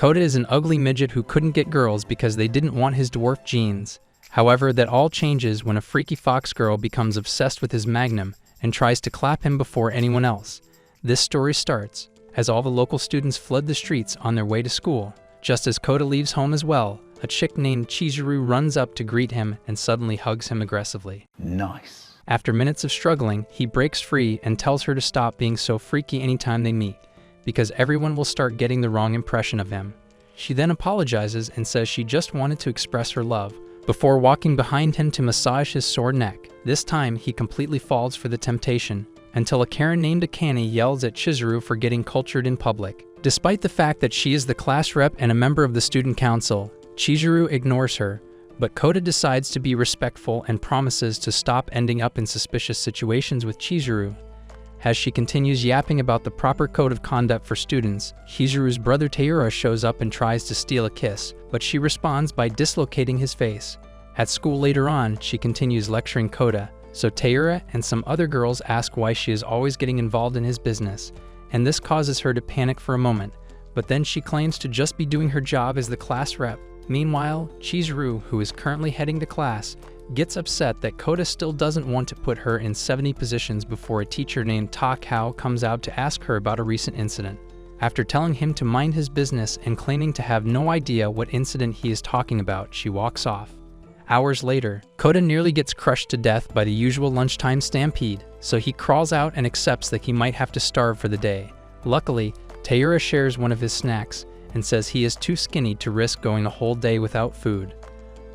Kota is an ugly midget who couldn't get girls because they didn't want his dwarf genes. However, that all changes when a freaky fox girl becomes obsessed with his magnum and tries to clap him before anyone else. This story starts as all the local students flood the streets on their way to school. Just as Kota leaves home as well, a chick named Chiseru runs up to greet him and suddenly hugs him aggressively. Nice. After minutes of struggling, he breaks free and tells her to stop being so freaky anytime they meet, because everyone will start getting the wrong impression of him. She then apologizes and says she just wanted to express her love, before walking behind him to massage his sore neck. This time, he completely falls for the temptation, until a Karen named Akane yells at Chiseru for getting cultured in public. Despite the fact that she is the class rep and a member of the student council, Chiseru ignores her, but Kota decides to be respectful and promises to stop ending up in suspicious situations with Chiseru. As she continues yapping about the proper code of conduct for students, Chiseru's brother Taira shows up and tries to steal a kiss, but she responds by dislocating his face. At school later on, she continues lecturing Kota, so Taira and some other girls ask why she is always getting involved in his business, and this causes her to panic for a moment, but then she claims to just be doing her job as the class rep. Meanwhile, Chiseru, who is currently heading to class, gets upset that Kota still doesn't want to put her in 70 positions before a teacher named Takao comes out to ask her about a recent incident. After telling him to mind his business and claiming to have no idea what incident he is talking about, she walks off. Hours later, Kota nearly gets crushed to death by the usual lunchtime stampede, so he crawls out and accepts that he might have to starve for the day. Luckily, Taira shares one of his snacks and says he is too skinny to risk going a whole day without food.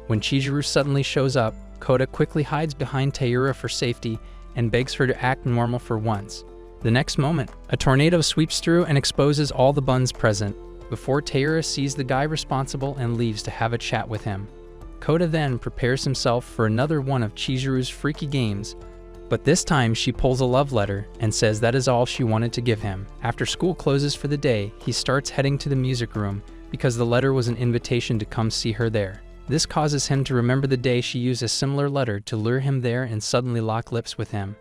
When Chiseru suddenly shows up, Kota quickly hides behind Taira for safety and begs her to act normal for once. The next moment, a tornado sweeps through and exposes all the buns present, before Taira sees the guy responsible and leaves to have a chat with him. Kota then prepares himself for another one of Chiseru's freaky games, but this time she pulls a love letter and says that is all she wanted to give him. After school closes for the day, he starts heading to the music room because the letter was an invitation to come see her there. This causes him to remember the day she used a similar letter to lure him there and suddenly lock lips with him.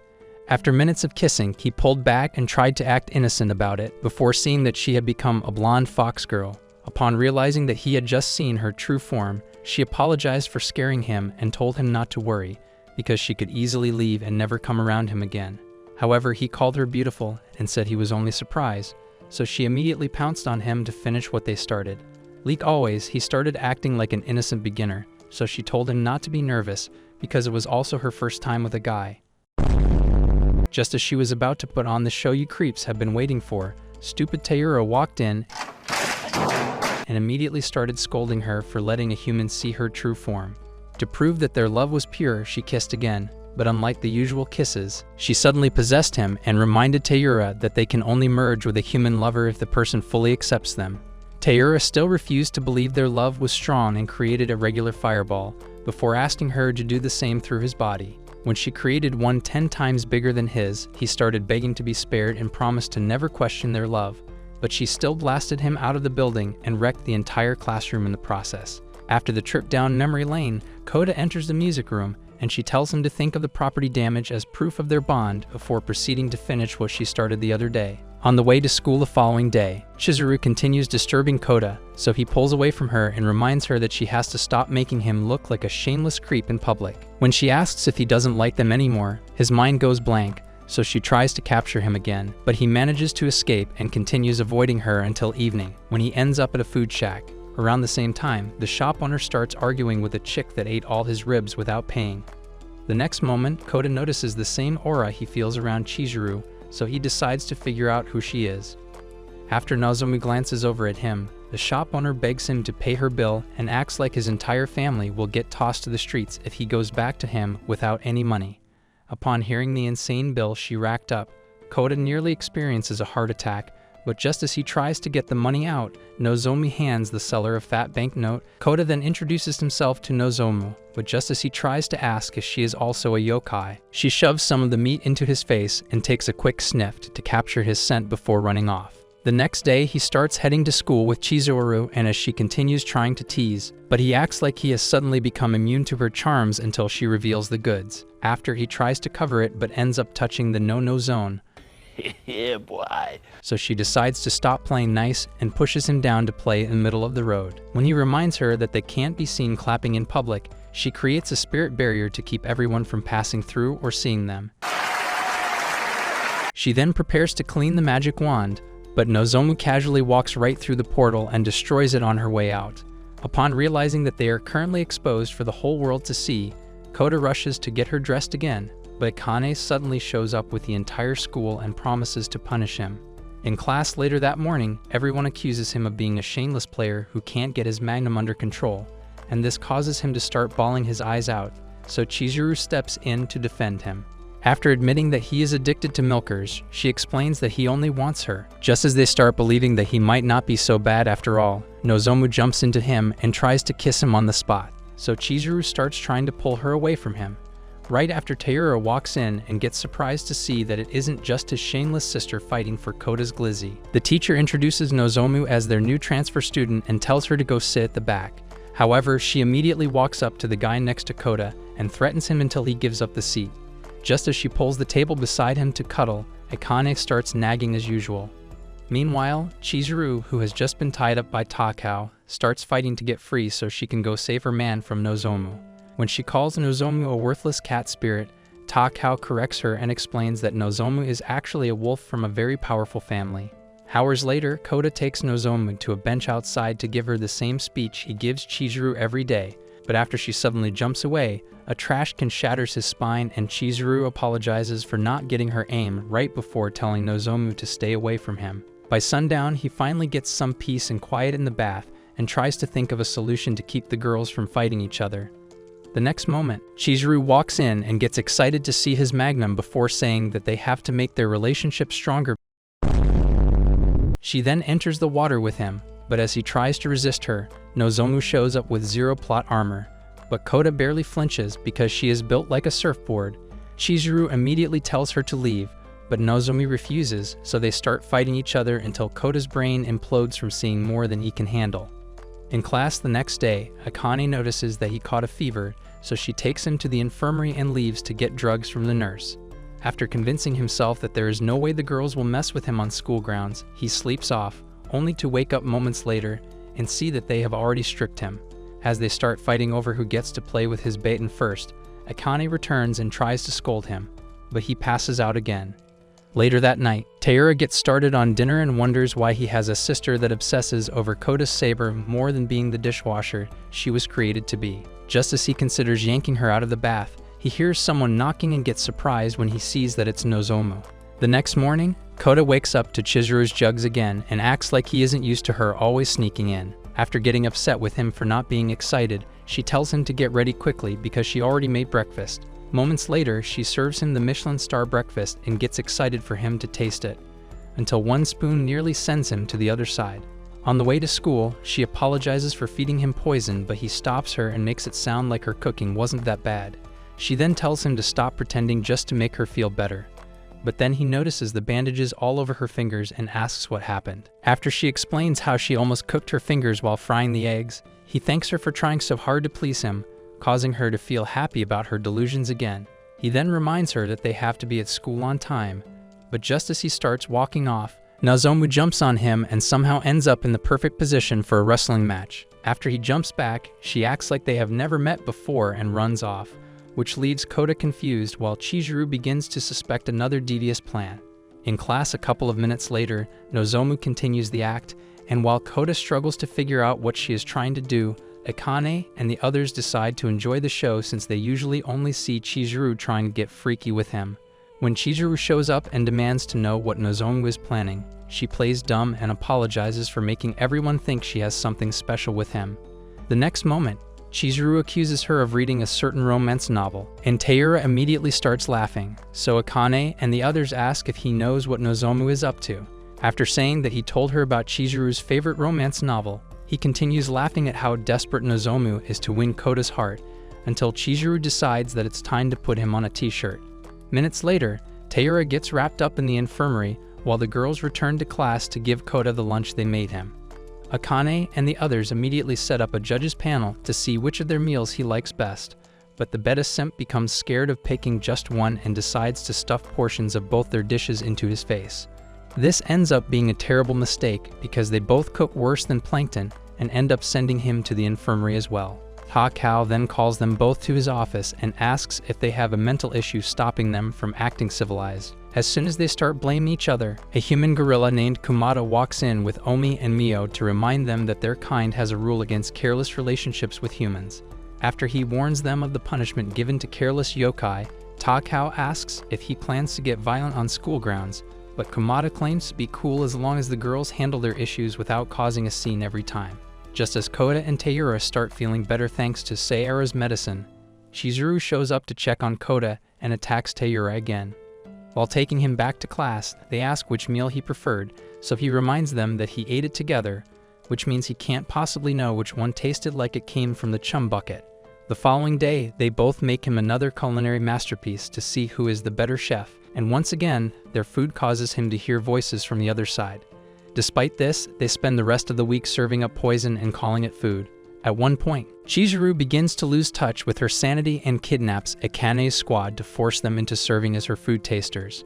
After minutes of kissing, he pulled back and tried to act innocent about it before seeing that she had become a blonde fox girl. Upon realizing that he had just seen her true form, she apologized for scaring him and told him not to worry, because she could easily leave and never come around him again. However, he called her beautiful and said he was only surprised, so she immediately pounced on him to finish what they started. Like always, he started acting like an innocent beginner, so she told him not to be nervous because it was also her first time with a guy. Just as she was about to put on the show you creeps have been waiting for, stupid Taira walked in and immediately started scolding her for letting a human see her true form. To prove that their love was pure, she kissed again, but unlike the usual kisses, she suddenly possessed him and reminded Taira that they can only merge with a human lover if the person fully accepts them. Taira still refused to believe their love was strong and created a regular fireball, before asking her to do the same through his body. When she created one 10 times bigger than his, he started begging to be spared and promised to never question their love, but she still blasted him out of the building and wrecked the entire classroom in the process. After the trip down memory lane, Kota enters the music room, and she tells him to think of the property damage as proof of their bond before proceeding to finish what she started the other day. On the way to school the following day, Chiseru continues disturbing Kota, so he pulls away from her and reminds her that she has to stop making him look like a shameless creep in public. When she asks if he doesn't like them anymore, his mind goes blank, so she tries to capture him again, but he manages to escape and continues avoiding her until evening, when he ends up at a food shack. Around the same time, the shop owner starts arguing with a chick that ate all his ribs without paying. The next moment, Kota notices the same aura he feels around Chiseru, so he decides to figure out who she is. After Nozomu glances over at him, the shop owner begs him to pay her bill and acts like his entire family will get tossed to the streets if he goes back to him without any money. Upon hearing the insane bill she racked up, Kota nearly experiences a heart attack, but just as he tries to get the money out, Nozomu hands the seller a fat banknote. Kota then introduces himself to Nozomu, but just as he tries to ask if she is also a yokai, she shoves some of the meat into his face and takes a quick sniff to capture his scent before running off. The next day, he starts heading to school with Chiseru, and as she continues trying to tease, but he acts like he has suddenly become immune to her charms until she reveals the goods. After he tries to cover it but ends up touching the no-no zone, Yeah, boy. So she decides to stop playing nice and pushes him down to play in the middle of the road. When he reminds her that they can't be seen clapping in public, she creates a spirit barrier to keep everyone from passing through or seeing them. She then prepares to clean the magic wand, but Nozomu casually walks right through the portal and destroys it on her way out. Upon realizing that they are currently exposed for the whole world to see, Kota rushes to get her dressed again, but Akane suddenly shows up with the entire school and promises to punish him. In class later that morning, everyone accuses him of being a shameless player who can't get his magnum under control, and this causes him to start bawling his eyes out, so Chiseru steps in to defend him. After admitting that he is addicted to milkers, she explains that he only wants her. Just as they start believing that he might not be so bad after all, Nozomu jumps into him and tries to kiss him on the spot, so Chiseru starts trying to pull her away from him. Right after Taira walks in and gets surprised to see that it isn't just his shameless sister fighting for Kota's glizzy. The teacher introduces Nozomu as their new transfer student and tells her to go sit at the back. However, she immediately walks up to the guy next to Kota and threatens him until he gives up the seat. Just as she pulls the table beside him to cuddle, Akane starts nagging as usual. Meanwhile, Chiseru, who has just been tied up by Takao, starts fighting to get free so she can go save her man from Nozomu. When she calls Nozomu a worthless cat spirit, Takao corrects her and explains that Nozomu is actually a wolf from a very powerful family. Hours later, Kota takes Nozomu to a bench outside to give her the same speech he gives Chiseru every day, but after she suddenly jumps away, a trash can shatters his spine and Chiseru apologizes for not getting her aim right before telling Nozomu to stay away from him. By sundown, he finally gets some peace and quiet in the bath and tries to think of a solution to keep the girls from fighting each other. The next moment, Chiseru walks in and gets excited to see his magnum before saying that they have to make their relationship stronger. She then enters the water with him, but as he tries to resist her, Nozomu shows up with zero plot armor. But Kota barely flinches because she is built like a surfboard. Chiseru immediately tells her to leave, but Nozomu refuses, so they start fighting each other until Kota's brain implodes from seeing more than he can handle. In class the next day, Akane notices that he caught a fever, so she takes him to the infirmary and leaves to get drugs from the nurse. After convincing himself that there is no way the girls will mess with him on school grounds, he sleeps off, only to wake up moments later and see that they have already stripped him. As they start fighting over who gets to play with his baton first, Akane returns and tries to scold him, but he passes out again. Later that night, Taira gets started on dinner and wonders why he has a sister that obsesses over Kota's saber more than being the dishwasher she was created to be. Just as he considers yanking her out of the bath, he hears someone knocking and gets surprised when he sees that it's Nozomu. The next morning, Kota wakes up to Chiseru's jugs again and acts like he isn't used to her always sneaking in. After getting upset with him for not being excited, she tells him to get ready quickly because she already made breakfast. Moments later, she serves him the Michelin star breakfast and gets excited for him to taste it, until one spoon nearly sends him to the other side. On the way to school, she apologizes for feeding him poison, but he stops her and makes it sound like her cooking wasn't that bad. She then tells him to stop pretending just to make her feel better. But then he notices the bandages all over her fingers and asks what happened. After she explains how she almost cooked her fingers while frying the eggs, he thanks her for trying so hard to please him, causing her to feel happy about her delusions again. He then reminds her that they have to be at school on time, but just as he starts walking off, Nozomu jumps on him and somehow ends up in the perfect position for a wrestling match. After he jumps back, she acts like they have never met before and runs off, which leaves Kota confused while Chiseru begins to suspect another devious plan. In class a couple of minutes later, Nozomu continues the act, and while Kota struggles to figure out what she is trying to do, Akane and the others decide to enjoy the show since they usually only see Chiseru trying to get freaky with him. When Chiseru shows up and demands to know what Nozomu is planning, she plays dumb and apologizes for making everyone think she has something special with him. The next moment, Chiseru accuses her of reading a certain romance novel, and Taira immediately starts laughing, so Akane and the others ask if he knows what Nozomu is up to. After saying that he told her about Chiseru's favorite romance novel, he continues laughing at how desperate Nozomu is to win Kota's heart, until Chiseru decides that it's time to put him on a t-shirt. Minutes later, Taira gets wrapped up in the infirmary while the girls return to class to give Kota the lunch they made him. Akane and the others immediately set up a judge's panel to see which of their meals he likes best, but the beta simp becomes scared of picking just one and decides to stuff portions of both their dishes into his face. This ends up being a terrible mistake because they both cook worse than Plankton and end up sending him to the infirmary as well. Ha Kao then calls them both to his office and asks if they have a mental issue stopping them from acting civilized. As soon as they start blaming each other, a human gorilla named Kumata walks in with Omi and Mio to remind them that their kind has a rule against careless relationships with humans. After he warns them of the punishment given to careless yokai, Takao asks if he plans to get violent on school grounds, but Kumata claims to be cool as long as the girls handle their issues without causing a scene every time. Just as Kota and Taira start feeling better thanks to Sayara's medicine, Chiseru shows up to check on Kota and attacks Taira again. While taking him back to class, they ask which meal he preferred, so he reminds them that he ate it together, which means he can't possibly know which one tasted like it came from the chum bucket. The following day, they both make him another culinary masterpiece to see who is the better chef, and once again, their food causes him to hear voices from the other side. Despite this, they spend the rest of the week serving up poison and calling it food. At one point, Chiseru begins to lose touch with her sanity and kidnaps Akane's squad to force them into serving as her food tasters.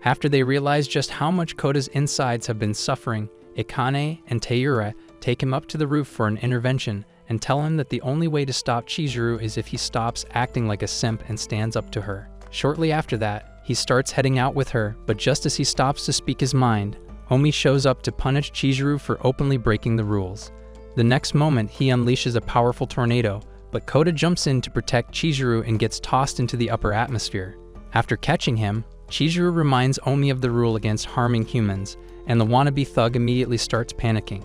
After they realize just how much Kota's insides have been suffering, Akane and Taira take him up to the roof for an intervention and tell him that the only way to stop Chiseru is if he stops acting like a simp and stands up to her. Shortly after that, he starts heading out with her, but just as he stops to speak his mind, Omi shows up to punish Chiseru for openly breaking the rules. The next moment, he unleashes a powerful tornado, but Kota jumps in to protect Chiseru and gets tossed into the upper atmosphere. After catching him, Chiseru reminds Omi of the rule against harming humans, and the wannabe thug immediately starts panicking.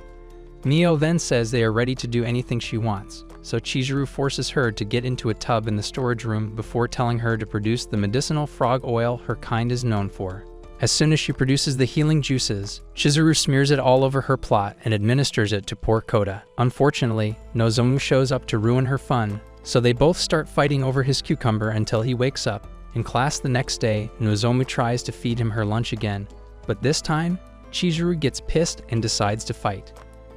Mio then says they are ready to do anything she wants, so Chiseru forces her to get into a tub in the storage room before telling her to produce the medicinal frog oil her kind is known for. As soon as she produces the healing juices, Chiseru smears it all over her plot and administers it to poor Kota. Unfortunately, Nozomu shows up to ruin her fun, so they both start fighting over his cucumber until he wakes up. In class the next day, Nozomu tries to feed him her lunch again, but this time, Chiseru gets pissed and decides to fight.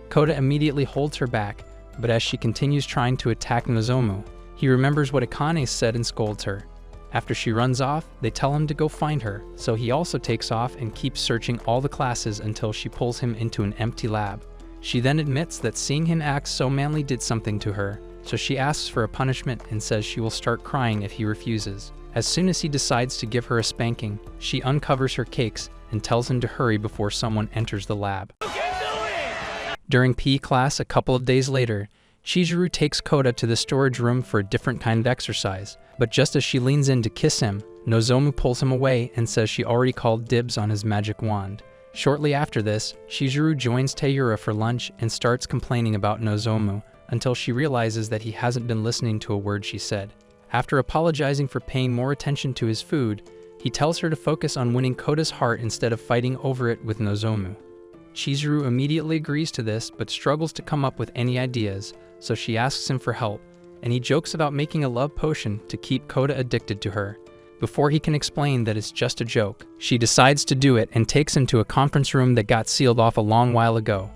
Kota immediately holds her back, but as she continues trying to attack Nozomu, he remembers what Akane said and scolds her. After she runs off, they tell him to go find her, so he also takes off and keeps searching all the classes until she pulls him into an empty lab. She then admits that seeing him act so manly did something to her, so she asks for a punishment and says she will start crying if he refuses. As soon as he decides to give her a spanking, she uncovers her cakes and tells him to hurry before someone enters the lab. During PE class a couple of days later, Chiseru takes Kota to the storage room for a different kind of exercise, but just as she leans in to kiss him, Nozomu pulls him away and says she already called dibs on his magic wand. Shortly after this, Chiseru joins Taira for lunch and starts complaining about Nozomu until she realizes that he hasn't been listening to a word she said. After apologizing for paying more attention to his food, he tells her to focus on winning Kota's heart instead of fighting over it with Nozomu. Chiseru immediately agrees to this but struggles to come up with any ideas, so she asks him for help, and he jokes about making a love potion to keep Kota addicted to her. Before he can explain that it's just a joke, she decides to do it and takes him to a conference room that got sealed off a long while ago.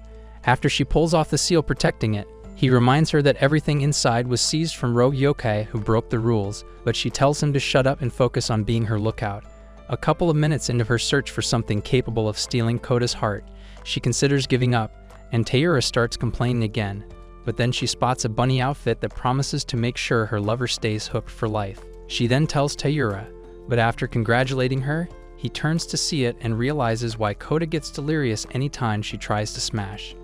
After she pulls off the seal protecting it, he reminds her that everything inside was seized from rogue yokai who broke the rules, but she tells him to shut up and focus on being her lookout. A couple of minutes into her search for something capable of stealing Kota's heart, she considers giving up, and Taira starts complaining again. But then she spots a bunny outfit that promises to make sure her lover stays hooked for life. She then tells Taira, but after congratulating her, he turns to see it and realizes why Kota gets delirious anytime she tries to smash.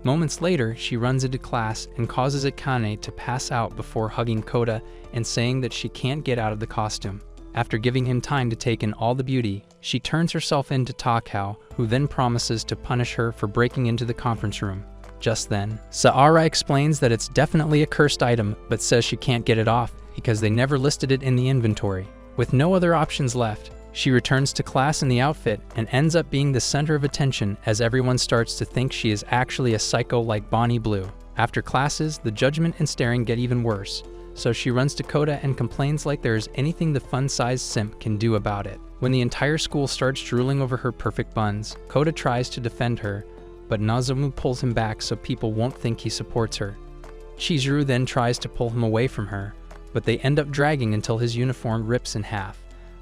Moments later, she runs into class and causes Akane to pass out before hugging Kota and saying that she can't get out of the costume. After giving him time to take in all the beauty, she turns herself into Takao, who then promises to punish her for breaking into the conference room. Just then, Saara explains that it's definitely a cursed item, but says she can't get it off because they never listed it in the inventory. With no other options left, she returns to class in the outfit and ends up being the center of attention as everyone starts to think she is actually a psycho like Bonnie Blue. After classes, the judgment and staring get even worse, so she runs to Kota and complains like there is anything the fun-sized simp can do about it. When the entire school starts drooling over her perfect buns, Kota tries to defend her, but Nozomu pulls him back so people won't think he supports her. Chiseru then tries to pull him away from her, but they end up dragging until his uniform rips in half.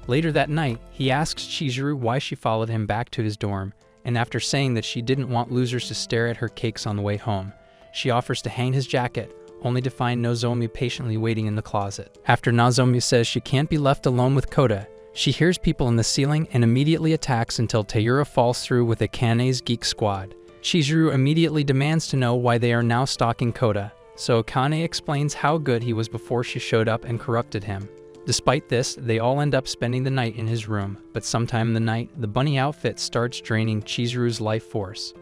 Later that night, he asks Chiseru why she followed him back to his dorm, and after saying that she didn't want losers to stare at her cakes on the way home, she offers to hang his jacket, only to find Nozomu patiently waiting in the closet. After Nozomu says she can't be left alone with Kota, she hears people in the ceiling and immediately attacks until Taira falls through with Akane's geek squad. Chiseru immediately demands to know why they are now stalking Kota, so Akane explains how good he was before she showed up and corrupted him. Despite this, they all end up spending the night in his room, but sometime in the night, the bunny outfit starts draining Chiseru's life force.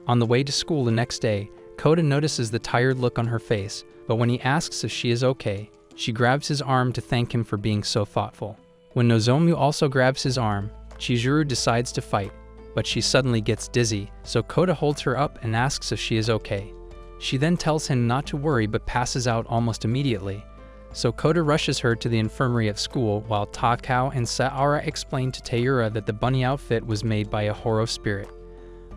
On the way to school the next day, Kota notices the tired look on her face, but when he asks if she is okay, she grabs his arm to thank him for being so thoughtful. When Nozomu also grabs his arm, Chiseru decides to fight, but she suddenly gets dizzy, so Kota holds her up and asks if she is okay. She then tells him not to worry but passes out almost immediately, so Kota rushes her to the infirmary at school while Takao and Saara explain to Taira that the bunny outfit was made by a Horo spirit.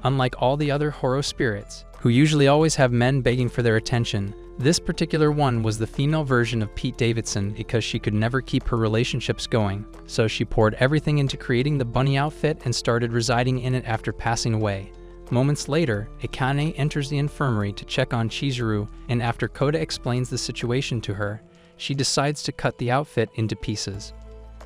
Unlike all the other Horo spirits, who usually always have men begging for their attention, this particular one was the female version of Pete Davidson because she could never keep her relationships going, so she poured everything into creating the bunny outfit and started residing in it after passing away. Moments later, Akane enters the infirmary to check on Chiseru, and after Kota explains the situation to her, she decides to cut the outfit into pieces.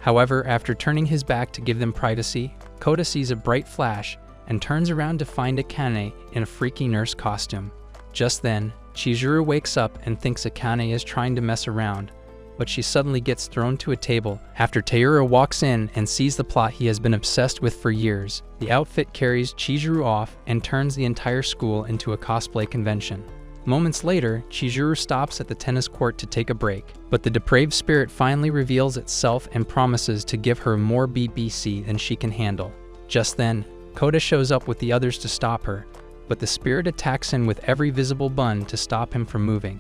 However, after turning his back to give them privacy, Kota sees a bright flash and turns around to find Akane in a freaky nurse costume. Just then, Chiseru wakes up and thinks Akane is trying to mess around, but she suddenly gets thrown to a table after Taira walks in and sees the plot he has been obsessed with for years. The outfit carries Chiseru off and turns the entire school into a cosplay convention. Moments later, Chiseru stops at the tennis court to take a break, but the depraved spirit finally reveals itself and promises to give her more BBC than she can handle. Just then, Kota shows up with the others to stop her, but the spirit attacks him with every visible bun to stop him from moving.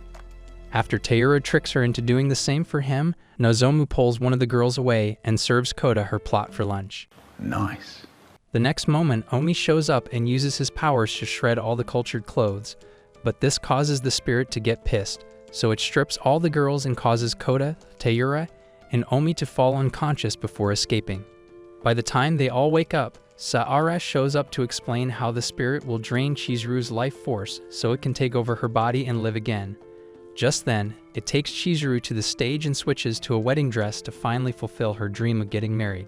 After Taira tricks her into doing the same for him, Nozomu pulls one of the girls away and serves Kota her plot for lunch. Nice. The next moment, Omi shows up and uses his powers to shred all the cultured clothes, but this causes the spirit to get pissed, so it strips all the girls and causes Kota, Taira, and Omi to fall unconscious before escaping. By the time they all wake up, Saara shows up to explain how the spirit will drain Chiseru's life force so it can take over her body and live again. Just then, it takes Chiseru to the stage and switches to a wedding dress to finally fulfill her dream of getting married.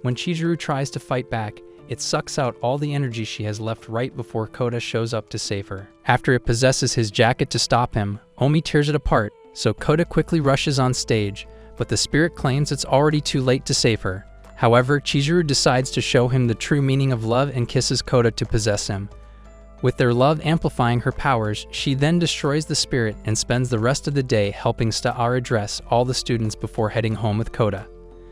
When Chiseru tries to fight back, it sucks out all the energy she has left right before Kota shows up to save her. After it possesses his jacket to stop him, Omi tears it apart, so Kota quickly rushes on stage, but the spirit claims it's already too late to save her. However, Chiseru decides to show him the true meaning of love and kisses Kota to possess him. With their love amplifying her powers, she then destroys the spirit and spends the rest of the day helping Saara dress all the students before heading home with Kota.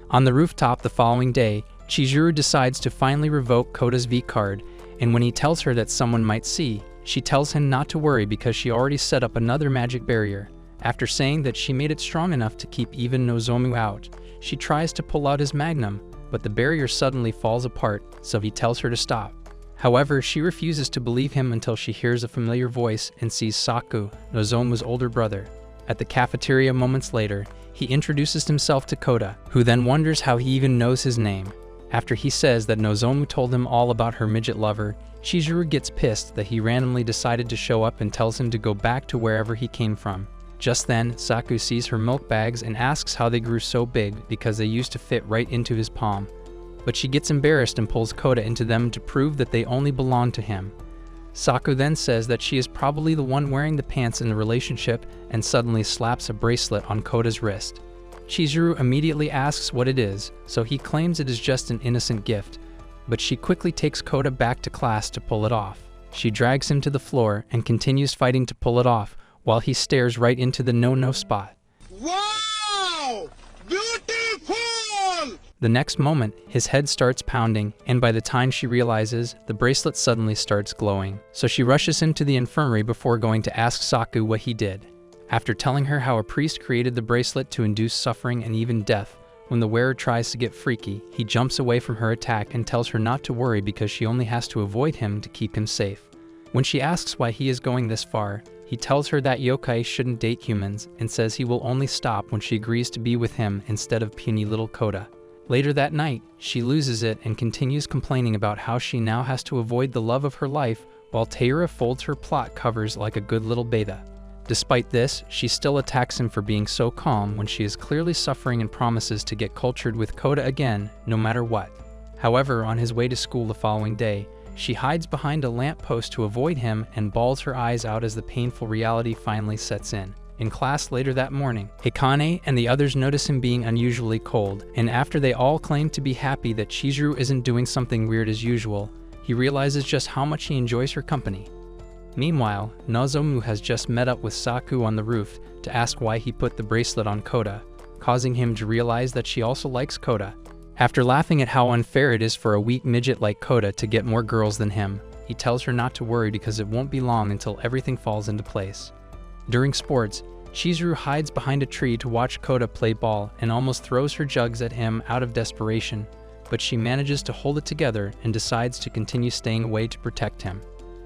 On the rooftop the following day, Chiseru decides to finally revoke Kota's V card, and when he tells her that someone might see, she tells him not to worry because she already set up another magic barrier. After saying that she made it strong enough to keep even Nozomu out, she tries to pull out his magnum, but the barrier suddenly falls apart, so he tells her to stop. However, she refuses to believe him until she hears a familiar voice and sees Saku, Nozomu's older brother. At the cafeteria moments later, he introduces himself to Kota, who then wonders how he even knows his name. After he says that Nozomu told him all about her midget lover, Chiseru gets pissed that he randomly decided to show up and tells him to go back to wherever he came from. Just then, Saku sees her milk bags and asks how they grew so big because they used to fit right into his palm. But she gets embarrassed and pulls Kota into them to prove that they only belong to him. Saku then says that she is probably the one wearing the pants in the relationship and suddenly slaps a bracelet on Kota's wrist. Chiseru immediately asks what it is, so he claims it is just an innocent gift, but she quickly takes Kota back to class to pull it off. She drags him to the floor and continues fighting to pull it off, while he stares right into the no-no spot. Wow! Beautiful! The next moment, his head starts pounding, and by the time she realizes, the bracelet suddenly starts glowing. So she rushes him to the infirmary before going to ask Saku what he did. After telling her how a priest created the bracelet to induce suffering and even death, when the wearer tries to get freaky, he jumps away from her attack and tells her not to worry because she only has to avoid him to keep him safe. When she asks why he is going this far, He tells her that yokai shouldn't date humans and says he will only stop when she agrees to be with him instead of puny little Kota. Later that night, she loses it and continues complaining about how she now has to avoid the love of her life while Taira folds her plot covers like a good little beta. Despite this, she still attacks him for being so calm when she is clearly suffering and promises to get cultured with Kota again, no matter what. However, on his way to school the following day, she hides behind a lamppost to avoid him and bawls her eyes out as the painful reality finally sets in. In class later that morning, Hikane and the others notice him being unusually cold, and after they all claim to be happy that Chiseru isn't doing something weird as usual, he realizes just how much he enjoys her company. Meanwhile, Nozomu has just met up with Saku on the roof to ask why he put the bracelet on Kota, causing him to realize that she also likes Kota. After laughing at how unfair it is for a weak midget like Kota to get more girls than him, he tells her not to worry because it won't be long until everything falls into place. During sports, Chiseru hides behind a tree to watch Kota play ball and almost throws her jugs at him out of desperation, but she manages to hold it together and decides to continue staying away to protect him.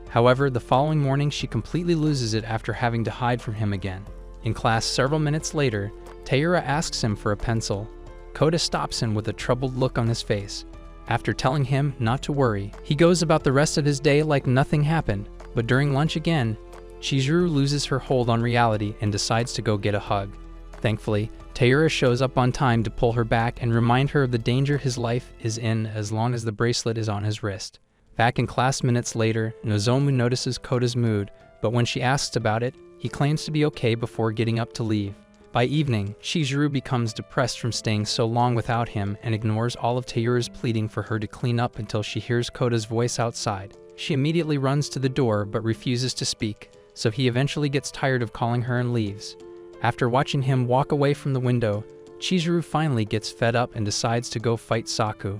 However, the following morning she completely loses it after having to hide from him again. In class several minutes later, Taira asks him for a pencil. Kota stops him with a troubled look on his face. After telling him not to worry, he goes about the rest of his day like nothing happened, but during lunch again, Chiseru loses her hold on reality and decides to go get a hug. Thankfully, Taira shows up on time to pull her back and remind her of the danger his life is in as long as the bracelet is on his wrist. Back in class minutes later, Nozomu notices Kota's mood, but when she asks about it, he claims to be okay before getting up to leave. By evening, Chiseru becomes depressed from staying so long without him and ignores all of Taira's pleading for her to clean up until she hears Kota's voice outside. She immediately runs to the door but refuses to speak, so he eventually gets tired of calling her and leaves. After watching him walk away from the window, Chiseru finally gets fed up and decides to go fight Saku.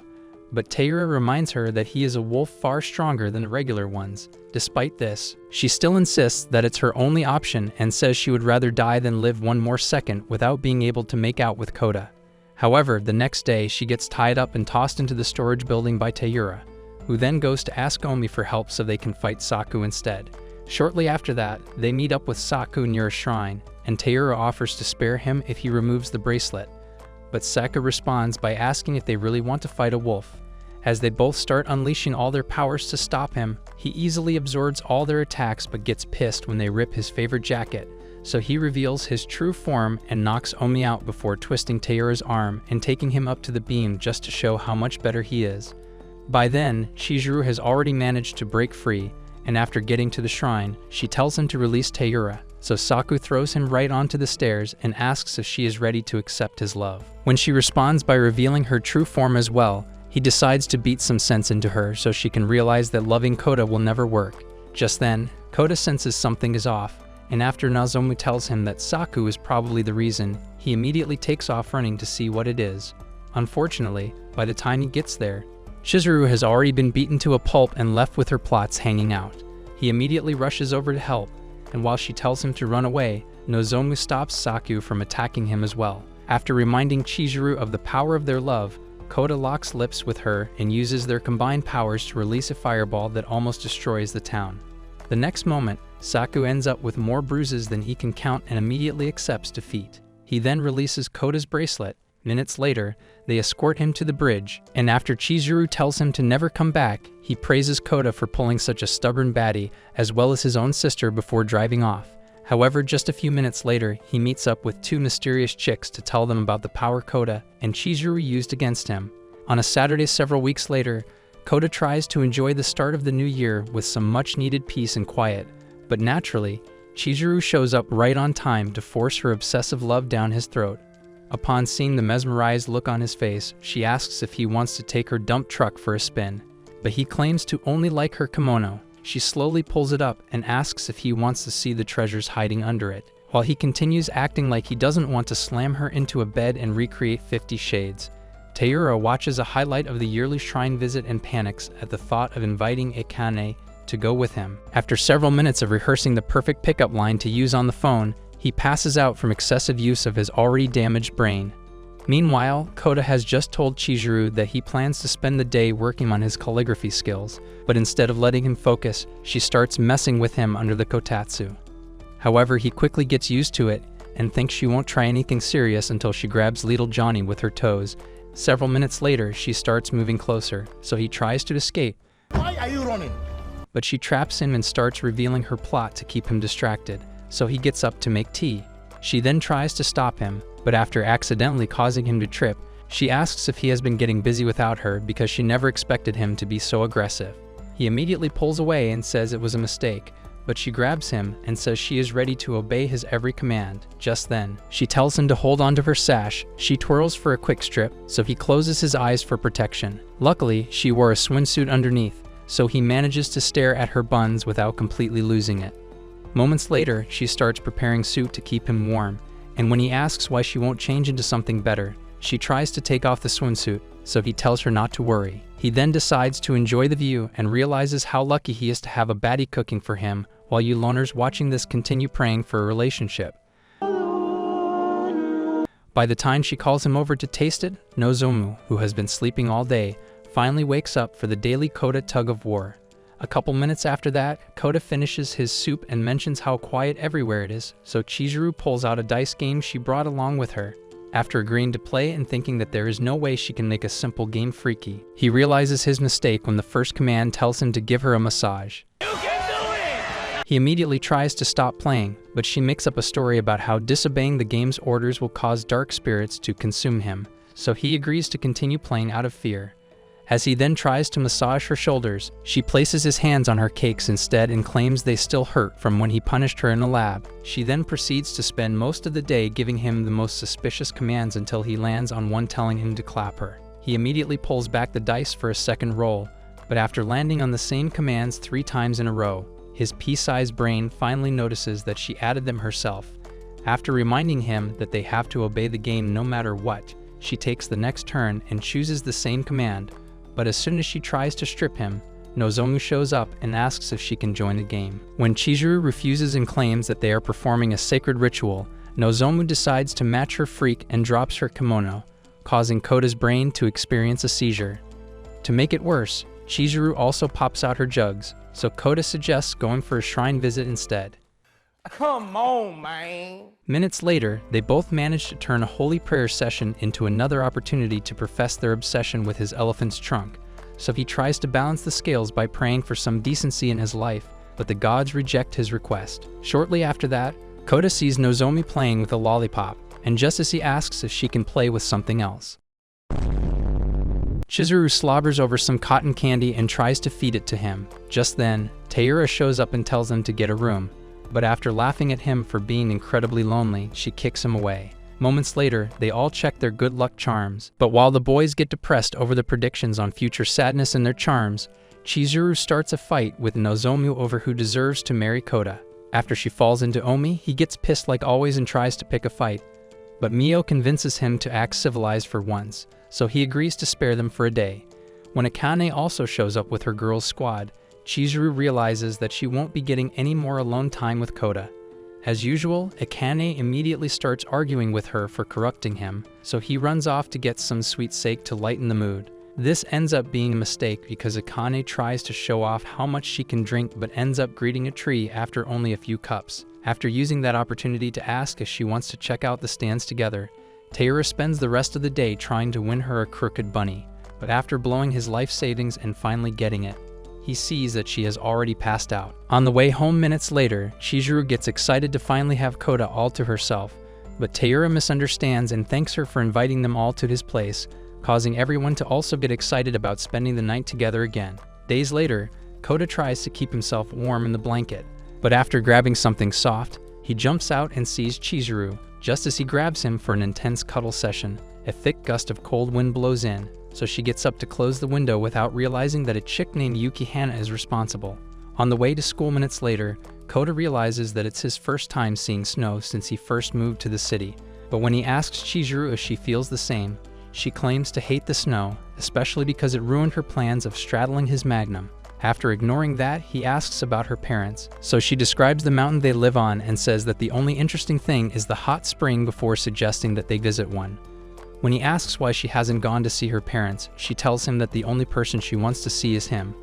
But Taira reminds her that he is a wolf far stronger than the regular ones. Despite this, she still insists that it's her only option and says she would rather die than live one more second without being able to make out with Kota. However, the next day she gets tied up and tossed into the storage building by Taira, who then goes to ask Omi for help so they can fight Saku instead. Shortly after that, they meet up with Saku near a shrine, and Taira offers to spare him if he removes the bracelet. But Saku responds by asking if they really want to fight a wolf. As they both start unleashing all their powers to stop him, he easily absorbs all their attacks but gets pissed when they rip his favorite jacket, so he reveals his true form and knocks Omi out before twisting Taira's arm and taking him up to the beam just to show how much better he is. By then, Chiseru has already managed to break free, and after getting to the shrine, she tells him to release Taira, so Saku throws him right onto the stairs and asks if she is ready to accept his love. When she responds by revealing her true form as well, he decides to beat some sense into her so she can realize that loving Kota will never work. Just then, Kota senses something is off, and after Nozomu tells him that Saku is probably the reason, he immediately takes off running to see what it is. Unfortunately, by the time he gets there, Chiseru has already been beaten to a pulp and left with her plots hanging out. He immediately rushes over to help, and while she tells him to run away, Nozomu stops Saku from attacking him as well. After reminding Chiseru of the power of their love, Kota locks lips with her and uses their combined powers to release a fireball that almost destroys the town. The next moment, Saku ends up with more bruises than he can count and immediately accepts defeat. He then releases Kota's bracelet. Minutes later, they escort him to the bridge, and after Chiseru tells him to never come back, he praises Kota for pulling such a stubborn baddie, as well as his own sister before driving off. However, just a few minutes later, he meets up with two mysterious chicks to tell them about the power Kota and Chiseru used against him. On a Saturday several weeks later, Kota tries to enjoy the start of the new year with some much-needed peace and quiet, but naturally, Chiseru shows up right on time to force her obsessive love down his throat. Upon seeing the mesmerized look on his face, she asks if he wants to take her dump truck for a spin, but he claims to only like her kimono. She slowly pulls it up and asks if he wants to see the treasures hiding under it, while he continues acting like he doesn't want to slam her into a bed and recreate 50 Shades. Taira watches a highlight of the yearly shrine visit and panics at the thought of inviting Hikane to go with him. After several minutes of rehearsing the perfect pickup line to use on the phone, he passes out from excessive use of his already damaged brain. Meanwhile, Kota has just told Chiseru that he plans to spend the day working on his calligraphy skills, but instead of letting him focus, she starts messing with him under the kotatsu. However, he quickly gets used to it and thinks she won't try anything serious until she grabs little Johnny with her toes. Several minutes later, she starts moving closer, so he tries to escape. Why are you running? But she traps him and starts revealing her plot to keep him distracted, so he gets up to make tea. She then tries to stop him, but after accidentally causing him to trip, she asks if he has been getting busy without her because she never expected him to be so aggressive. He immediately pulls away and says it was a mistake, but she grabs him and says she is ready to obey his every command. Just then, she tells him to hold onto her sash. She twirls for a quick strip, so he closes his eyes for protection. Luckily, she wore a swimsuit underneath, so he manages to stare at her buns without completely losing it. Moments later, she starts preparing soup to keep him warm, and when he asks why she won't change into something better, she tries to take off the swimsuit, so he tells her not to worry. He then decides to enjoy the view and realizes how lucky he is to have a baddie cooking for him, while you loners watching this continue praying for a relationship. By the time she calls him over to taste it, Nozomu, who has been sleeping all day, finally wakes up for the daily Kota tug of war. A couple minutes after that, Kota finishes his soup and mentions how quiet everywhere it is, so Chiseru pulls out a dice game she brought along with her. After agreeing to play and thinking that there is no way she can make a simple game freaky, he realizes his mistake when the first command tells him to give her a massage. You can do it! He immediately tries to stop playing, but she makes up a story about how disobeying the game's orders will cause dark spirits to consume him, so he agrees to continue playing out of fear. As he then tries to massage her shoulders, she places his hands on her cakes instead and claims they still hurt from when he punished her in the lab. She then proceeds to spend most of the day giving him the most suspicious commands until he lands on one telling him to clap her. He immediately pulls back the dice for a second roll, but after landing on the same commands 3 times in a row, his pea-sized brain finally notices that she added them herself. After reminding him that they have to obey the game no matter what, she takes the next turn and chooses the same command. But as soon as she tries to strip him, Nozomu shows up and asks if she can join the game. When Chiseru refuses and claims that they are performing a sacred ritual, Nozomu decides to match her freak and drops her kimono, causing Kota's brain to experience a seizure. To make it worse, Chiseru also pops out her jugs, so Kota suggests going for a shrine visit instead. Come on, man. Minutes later, they both manage to turn a holy prayer session into another opportunity to profess their obsession with his elephant's trunk, so he tries to balance the scales by praying for some decency in his life, but the gods reject his request. Shortly after that, Kota sees Nozomi playing with a lollipop, and just as he asks if she can play with something else, Chiseru slobbers over some cotton candy and tries to feed it to him. Just then, Taira shows up and tells them to get a room. But after laughing at him for being incredibly lonely, she kicks him away. Moments later, they all check their good luck charms, but while the boys get depressed over the predictions on future sadness in their charms, Chiseru starts a fight with Nozomu over who deserves to marry Kota. After she falls into Omi, he gets pissed like always and tries to pick a fight, but Mio convinces him to act civilized for once, so he agrees to spare them for a day. When Akane also shows up with her girls' squad, Chiseru realizes that she won't be getting any more alone time with Kota. As usual, Akane immediately starts arguing with her for corrupting him, so he runs off to get some sweet sake to lighten the mood. This ends up being a mistake because Akane tries to show off how much she can drink but ends up greeting a tree after only a few cups. After using that opportunity to ask if she wants to check out the stands together, Taira spends the rest of the day trying to win her a crooked bunny, but after blowing his life savings and finally getting it, he sees that she has already passed out. On the way home minutes later, Chiseru gets excited to finally have Kota all to herself, but Taira misunderstands and thanks her for inviting them all to his place, causing everyone to also get excited about spending the night together again. Days later, Kota tries to keep himself warm in the blanket, but after grabbing something soft, he jumps out and sees Chiseru. Just as he grabs him for an intense cuddle session, a thick gust of cold wind blows in, so she gets up to close the window without realizing that a chick named Yuki Hana is responsible. On the way to school minutes later, Kota realizes that it's his first time seeing snow since he first moved to the city, but when he asks Chiseru if she feels the same, she claims to hate the snow, especially because it ruined her plans of straddling his magnum. After ignoring that, he asks about her parents, so she describes the mountain they live on and says that the only interesting thing is the hot spring before suggesting that they visit one. When he asks why she hasn't gone to see her parents, she tells him that the only person she wants to see is him.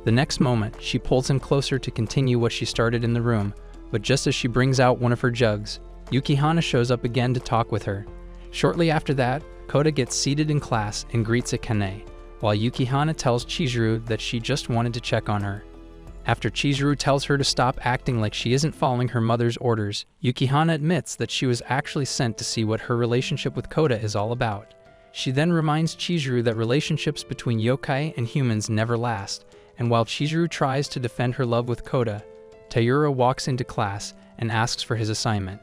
The next moment, she pulls him closer to continue what she started in the room, But just as she brings out one of her jugs, Yukihana shows up again to talk with her. Shortly after that, Kota gets seated in class and greets Akane, while Yukihana tells Chiseru that she just wanted to check on her. After Chiseru tells her to stop acting like she isn't following her mother's orders, Yukihana admits that she was actually sent to see what her relationship with Kota is all about. She then reminds Chiseru that relationships between yokai and humans never last, and while Chiseru tries to defend her love with Kota, Taira walks into class and asks for his assignment.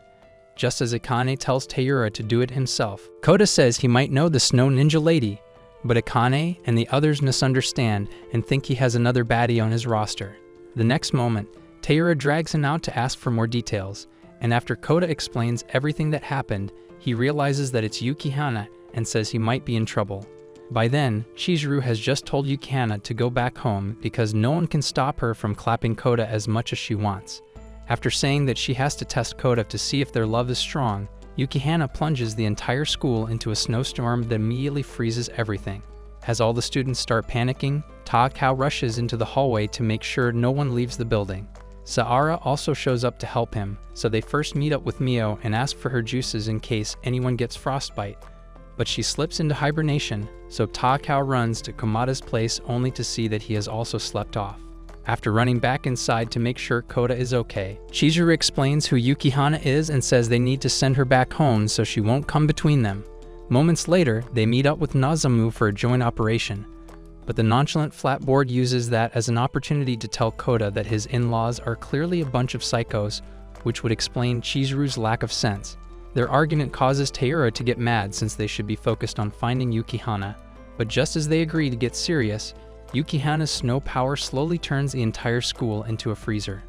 Just as Akane tells Taira to do it himself, Kota says he might know the snow ninja lady, but Akane and the others misunderstand and think he has another baddie on his roster. The next moment, Taira drags him out to ask for more details, and after Kota explains everything that happened, he realizes that it's Yukihana and says he might be in trouble. By then, Chiseru has just told Yukihana to go back home because no one can stop her from clapping Kota as much as she wants. After saying that she has to test Kota to see if their love is strong, Yukihana plunges the entire school into a snowstorm that immediately freezes everything. As all the students start panicking, Takao rushes into the hallway to make sure no one leaves the building. Saara also shows up to help him, so they first meet up with Mio and ask for her juices in case anyone gets frostbite. But she slips into hibernation, so Takao runs to Komata's place only to see that he has also slept off. After running back inside to make sure Kota is okay, Chiseru explains who Yukihana is and says they need to send her back home so she won't come between them. Moments later, they meet up with Nozomu for a joint operation, but the nonchalant flatboard uses that as an opportunity to tell Kota that his in-laws are clearly a bunch of psychos, which would explain Chiseru's lack of sense. Their argument causes Taira to get mad since they should be focused on finding Yukihana, but just as they agree to get serious, Yukihana's snow power slowly turns the entire school into a freezer.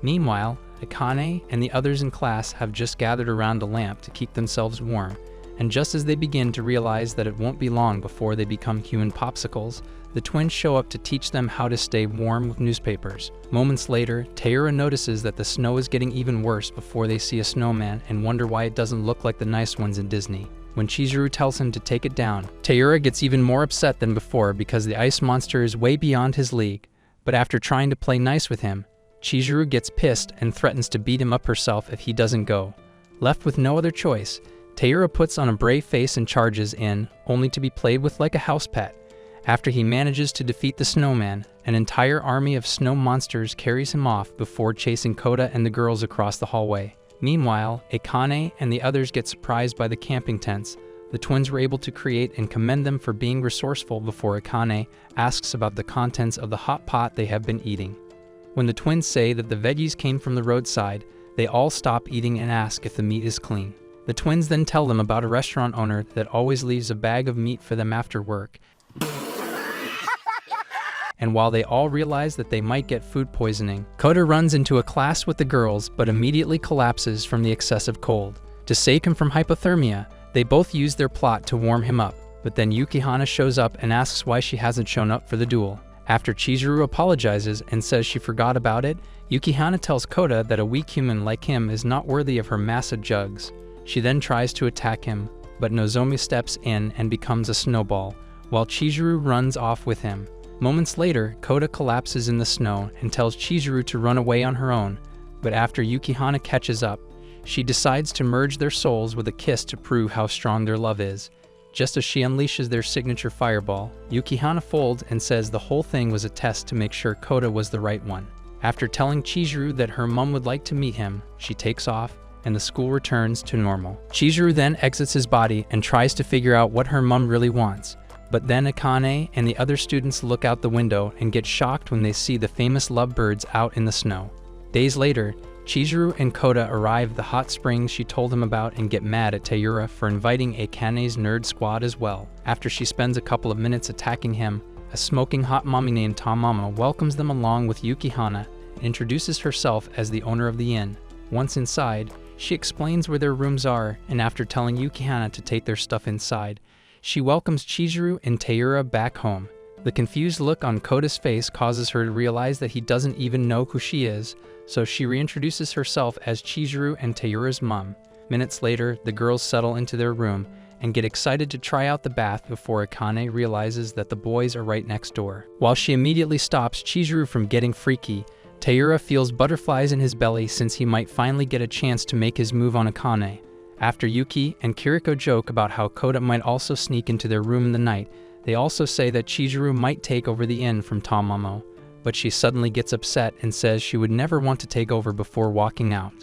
Meanwhile, Akane and the others in class have just gathered around a lamp to keep themselves warm, and just as they begin to realize that it won't be long before they become human popsicles, the twins show up to teach them how to stay warm with newspapers. Moments later, Taira notices that the snow is getting even worse before they see a snowman and wonder why it doesn't look like the nice ones in Disney. When Chiseru tells him to take it down, Taira gets even more upset than before because the ice monster is way beyond his league. But after trying to play nice with him, Chiseru gets pissed and threatens to beat him up herself if he doesn't go. Left with no other choice, Taira puts on a brave face and charges in, only to be played with like a house pet. After he manages to defeat the snowman, an entire army of snow monsters carries him off before chasing Kota and the girls across the hallway. Meanwhile, Akane and the others get surprised by the camping tents the twins were able to create and commend them for being resourceful before Akane asks about the contents of the hot pot they have been eating. When the twins say that the veggies came from the roadside, they all stop eating and ask if the meat is clean. The twins then tell them about a restaurant owner that always leaves a bag of meat for them after work. And while they all realize that they might get food poisoning, Kota runs into a class with the girls but immediately collapses from the excessive cold. To save him from hypothermia, they both use their plot to warm him up, but then Yukihana shows up and asks why she hasn't shown up for the duel. After Chiseru apologizes and says she forgot about it, Yukihana tells Kota that a weak human like him is not worthy of her massive jugs. She then tries to attack him, but Nozomi steps in and becomes a snowball, while Chiseru runs off with him. Moments later, Kota collapses in the snow and tells Chiseru to run away on her own, but after Yukihana catches up, she decides to merge their souls with a kiss to prove how strong their love is. Just as she unleashes their signature fireball, Yukihana folds and says the whole thing was a test to make sure Kota was the right one. After telling Chiseru that her mom would like to meet him, she takes off, and the school returns to normal. Chiseru then exits his body and tries to figure out what her mom really wants. But then Akane and the other students look out the window and get shocked when they see the famous lovebirds out in the snow. Days later, Chiseru and Kota arrive at the hot springs she told him about and get mad at Taira for inviting Akane's nerd squad as well. After she spends a couple of minutes attacking him, a smoking hot mommy named Tamama welcomes them along with Yukihana and introduces herself as the owner of the inn. Once inside, she explains where their rooms are, and after telling Yukihana to take their stuff inside, she welcomes Chiseru and Taira back home. The confused look on Kota's face causes her to realize that he doesn't even know who she is, so she reintroduces herself as Chiseru and Taira's mom. Minutes later, the girls settle into their room and get excited to try out the bath before Akane realizes that the boys are right next door. While she immediately stops Chiseru from getting freaky, Taira feels butterflies in his belly since he might finally get a chance to make his move on Akane. After Yuki and Kiriko joke about how Kota might also sneak into their room in the night, they also say that Chiseru might take over the inn from Tamamo, but she suddenly gets upset and says she would never want to take over before walking out.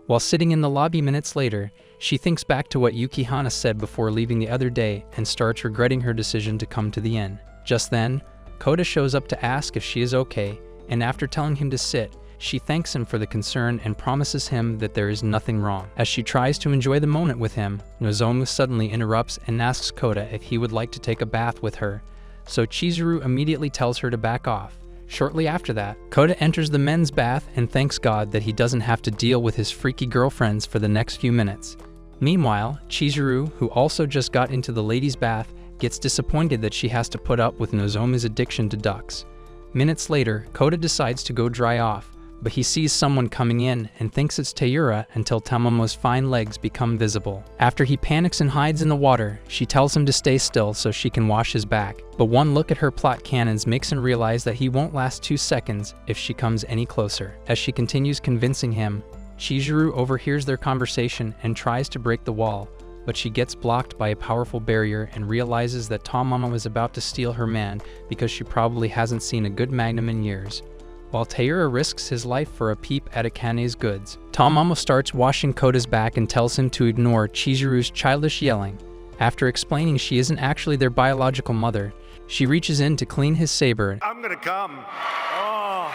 While sitting in the lobby minutes later, she thinks back to what Yukihana said before leaving the other day and starts regretting her decision to come to the inn. Just then, Kota shows up to ask if she is okay, and after telling him to sit, she thanks him for the concern and promises him that there is nothing wrong. As she tries to enjoy the moment with him, Nozomu suddenly interrupts and asks Kota if he would like to take a bath with her, so Chiseru immediately tells her to back off. Shortly after that, Kota enters the men's bath and thanks God that he doesn't have to deal with his freaky girlfriends for the next few minutes. Meanwhile, Chiseru, who also just got into the ladies' bath, gets disappointed that she has to put up with Nozomu's addiction to ducks. Minutes later, Kota decides to go dry off, but he sees someone coming in and thinks it's Taira until Tamamo's fine legs become visible. After he panics and hides in the water, she tells him to stay still so she can wash his back, but one look at her plot cannons makes him realize that he won't last 2 seconds if she comes any closer. As she continues convincing him, Chiseru overhears their conversation and tries to break the wall, but she gets blocked by a powerful barrier and realizes that Tamamo is about to steal her man because she probably hasn't seen a good magnum in years. While Taira risks his life for a peep at Akane's goods, Tamamo starts washing Kota's back and tells him to ignore Chiseru's childish yelling. After explaining she isn't actually their biological mother, she reaches in to clean his saber I'm gonna come. Oh.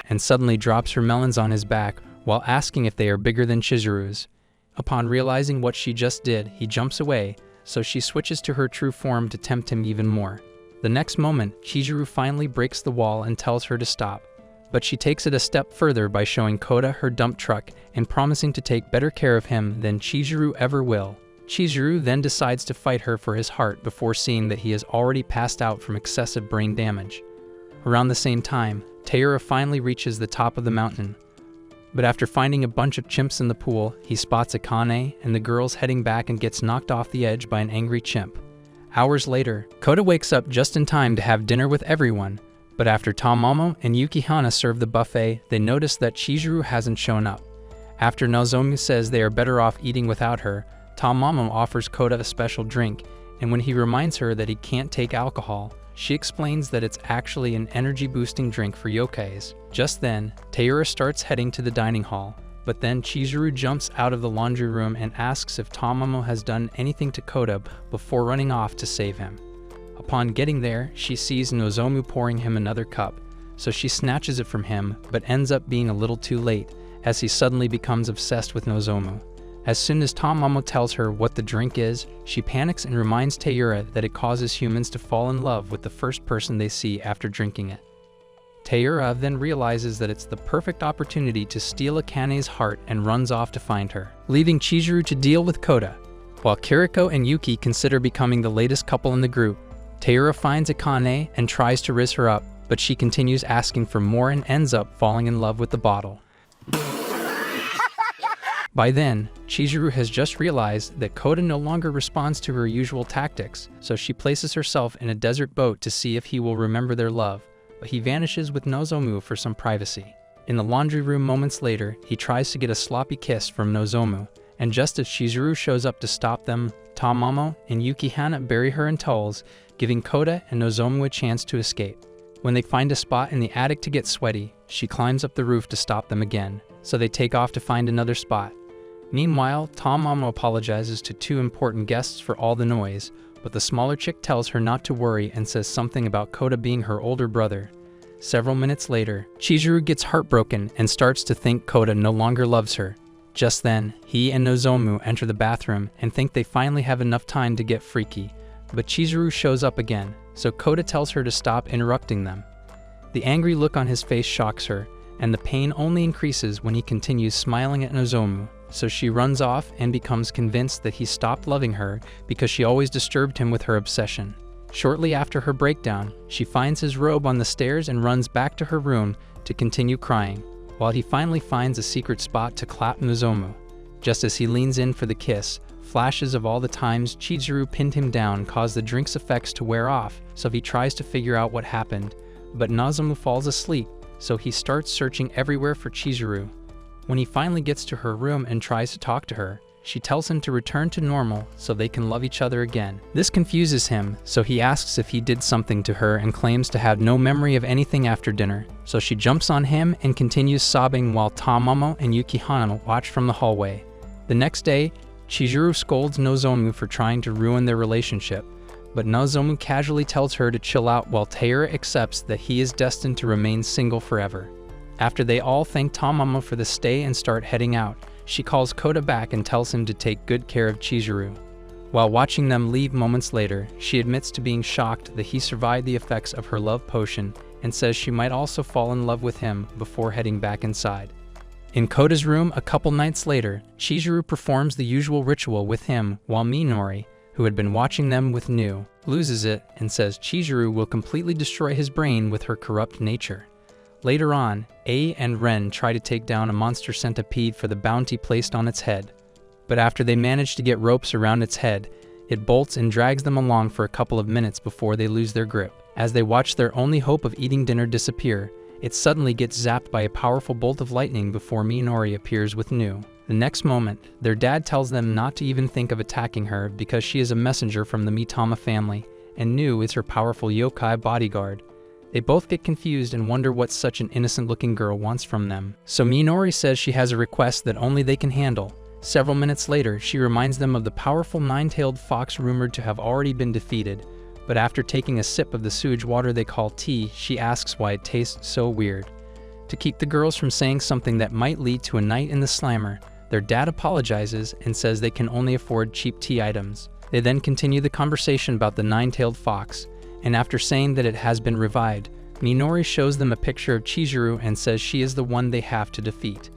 and suddenly drops her melons on his back while asking if they are bigger than Chiseru's. Upon realizing what she just did, he jumps away, so she switches to her true form to tempt him even more. The next moment, Chiseru finally breaks the wall and tells her to stop. But she takes it a step further by showing Kota her dump truck and promising to take better care of him than Chiseru ever will. Chiseru then decides to fight her for his heart before seeing that he has already passed out from excessive brain damage. Around the same time, Taira finally reaches the top of the mountain. But after finding a bunch of chimps in the pool, he spots Akane and the girls heading back and gets knocked off the edge by an angry chimp. Hours later, Kota wakes up just in time to have dinner with everyone. But after Tamamo and Yukihana serve the buffet, they notice that Chiseru hasn't shown up. After Nozomu says they are better off eating without her, Tamamo offers Kota a special drink, and when he reminds her that he can't take alcohol, she explains that it's actually an energy-boosting drink for yokais. Just then, Taira starts heading to the dining hall, but then Chiseru jumps out of the laundry room and asks if Tamamo has done anything to Kota before running off to save him. Upon getting there, she sees Nozomu pouring him another cup, so she snatches it from him, but ends up being a little too late, as he suddenly becomes obsessed with Nozomu. As soon as Tamamo tells her what the drink is, she panics and reminds Taira that it causes humans to fall in love with the first person they see after drinking it. Taira then realizes that it's the perfect opportunity to steal Akane's heart and runs off to find her, leaving Chiseru to deal with Kota. While Kiriko and Yuki consider becoming the latest couple in the group, Taira finds Akane and tries to riz her up, but she continues asking for more and ends up falling in love with the bottle. By then, Chiseru has just realized that Kota no longer responds to her usual tactics, so she places herself in a desert boat to see if he will remember their love, but he vanishes with Nozomu for some privacy. In the laundry room moments later, he tries to get a sloppy kiss from Nozomu, and just as Chiseru shows up to stop them, Tamamo and Yukihana bury her in towels, giving Kota and Nozomu a chance to escape. When they find a spot in the attic to get sweaty, she climbs up the roof to stop them again, so they take off to find another spot. Meanwhile, Tamamo apologizes to 2 important guests for all the noise, but the smaller chick tells her not to worry and says something about Kota being her older brother. Several minutes later, Chiseru gets heartbroken and starts to think Kota no longer loves her. Just then, he and Nozomu enter the bathroom and think they finally have enough time to get freaky, but Chiseru shows up again, so Kota tells her to stop interrupting them. The angry look on his face shocks her, and the pain only increases when he continues smiling at Nozomu, so she runs off and becomes convinced that he stopped loving her because she always disturbed him with her obsession. Shortly after her breakdown, she finds his robe on the stairs and runs back to her room to continue crying, while he finally finds a secret spot to clap Nozomu. Just as he leans in for the kiss, flashes of all the times Chiseru pinned him down cause the drink's effects to wear off, so he tries to figure out what happened, but Nozomu falls asleep, so he starts searching everywhere for Chiseru. When he finally gets to her room and tries to talk to her, she tells him to return to normal so they can love each other again. This confuses him, so he asks if he did something to her and claims to have no memory of anything after dinner. So she jumps on him and continues sobbing while Tamamo and Yukihana watch from the hallway. The next day, Chiseru scolds Nozomu for trying to ruin their relationship, but Nozomu casually tells her to chill out while Taira accepts that he is destined to remain single forever. After they all thank Tamamo for the stay and start heading out, she calls Kota back and tells him to take good care of Chiseru. While watching them leave moments later, she admits to being shocked that he survived the effects of her love potion and says she might also fall in love with him before heading back inside. In Kota's room a couple nights later, Chiseru performs the usual ritual with him while Minori, who had been watching them with Nu, loses it and says Chiseru will completely destroy his brain with her corrupt nature. Later on, A and Ren try to take down a monster centipede for the bounty placed on its head. But after they manage to get ropes around its head, it bolts and drags them along for a couple of minutes before they lose their grip. As they watch their only hope of eating dinner disappear, it suddenly gets zapped by a powerful bolt of lightning before Minori appears with Nu. The next moment, their dad tells them not to even think of attacking her because she is a messenger from the Mitama family, and Nu is her powerful yokai bodyguard. They both get confused and wonder what such an innocent-looking girl wants from them. So Minori says she has a request that only they can handle. Several minutes later, she reminds them of the powerful nine-tailed fox rumored to have already been defeated, but after taking a sip of the sewage water they call tea, she asks why it tastes so weird. To keep the girls from saying something that might lead to a night in the slammer, their dad apologizes and says they can only afford cheap tea items. They then continue the conversation about the nine-tailed fox, and after saying that it has been revived, Minori shows them a picture of Chiseru and says she is the one they have to defeat.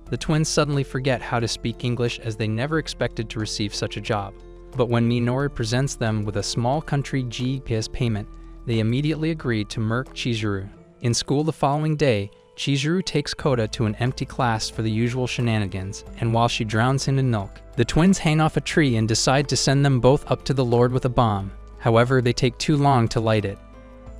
The twins suddenly forget how to speak English as they never expected to receive such a job. But when Minori presents them with a small country GPS payment, they immediately agree to murk Chiseru. In school the following day, Chiseru takes Kota to an empty class for the usual shenanigans, and while she drowns him in milk, the twins hang off a tree and decide to send them both up to the Lord with a bomb. However, they take too long to light it,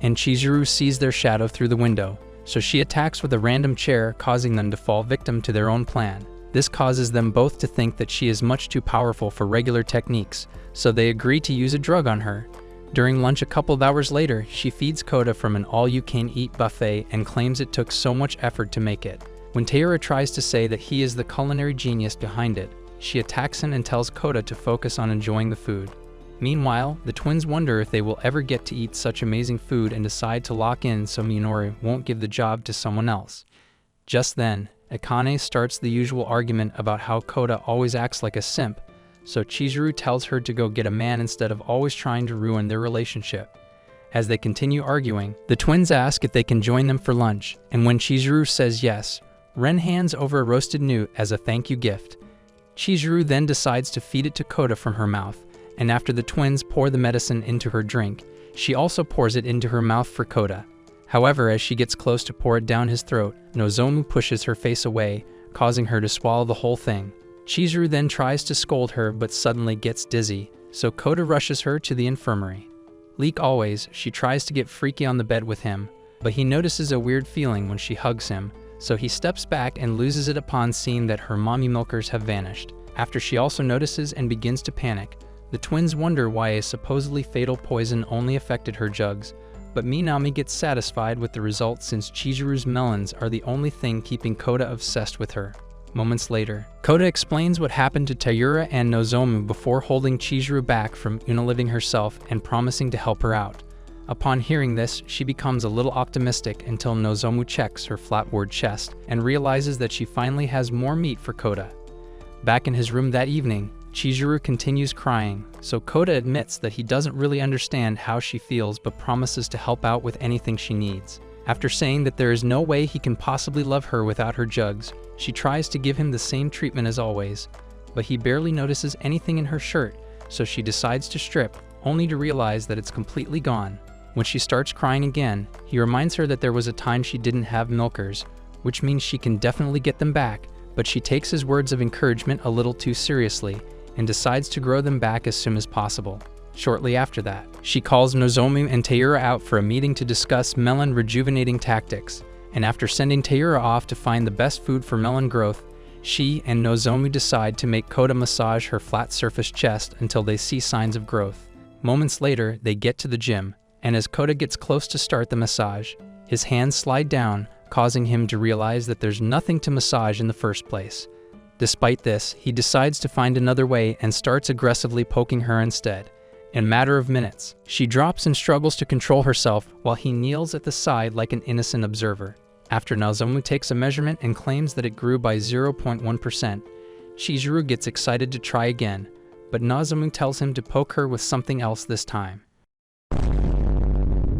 and Chiseru sees their shadow through the window, so she attacks with a random chair, causing them to fall victim to their own plan. This causes them both to think that she is much too powerful for regular techniques, so they agree to use a drug on her. During lunch a couple of hours later, she feeds Kota from an all-you-can-eat buffet and claims it took so much effort to make it. When Taira tries to say that he is the culinary genius behind it, she attacks him and tells Kota to focus on enjoying the food. Meanwhile, the twins wonder if they will ever get to eat such amazing food and decide to lock in so Minori won't give the job to someone else. Just then, Akane starts the usual argument about how Kota always acts like a simp, so Chiseru tells her to go get a man instead of always trying to ruin their relationship. As they continue arguing, the twins ask if they can join them for lunch, and when Chiseru says yes, Ren hands over a roasted newt as a thank you gift. Chiseru then decides to feed it to Kota from her mouth, and after the twins pour the medicine into her drink, she also pours it into her mouth for Kota. However, as she gets close to pour it down his throat, Nozomu pushes her face away, causing her to swallow the whole thing. Chiseru then tries to scold her but suddenly gets dizzy, so Kota rushes her to the infirmary. Like always, she tries to get freaky on the bed with him, but he notices a weird feeling when she hugs him, so he steps back and loses it upon seeing that her mommy milkers have vanished. After she also notices and begins to panic, the twins wonder why a supposedly fatal poison only affected her jugs, but Minami gets satisfied with the result since Chiseru's melons are the only thing keeping Kota obsessed with her. Moments later, Kota explains what happened to Taira and Nozomu before holding Chiseru back from unaliving herself and promising to help her out. Upon hearing this, she becomes a little optimistic until Nozomu checks her flatboard chest and realizes that she finally has more meat for Kota. Back in his room that evening, Chiseru continues crying, so Kota admits that he doesn't really understand how she feels but promises to help out with anything she needs. After saying that there is no way he can possibly love her without her jugs, she tries to give him the same treatment as always, but he barely notices anything in her shirt, so she decides to strip, only to realize that it's completely gone. When she starts crying again, he reminds her that there was a time she didn't have milkers, which means she can definitely get them back, but she takes his words of encouragement a little too seriously and decides to grow them back as soon as possible. Shortly after that, she calls Nozomu and Taira out for a meeting to discuss melon rejuvenating tactics, and after sending Taira off to find the best food for melon growth, she and Nozomu decide to make Kota massage her flat-surfaced chest until they see signs of growth. Moments later, they get to the gym, and as Kota gets close to start the massage, his hands slide down, causing him to realize that there's nothing to massage in the first place. Despite this, he decides to find another way and starts aggressively poking her instead. In a matter of minutes, she drops and struggles to control herself while he kneels at the side like an innocent observer. After Nozomu takes a measurement and claims that it grew by 0.1%, Chiseru gets excited to try again, but Nozomu tells him to poke her with something else this time.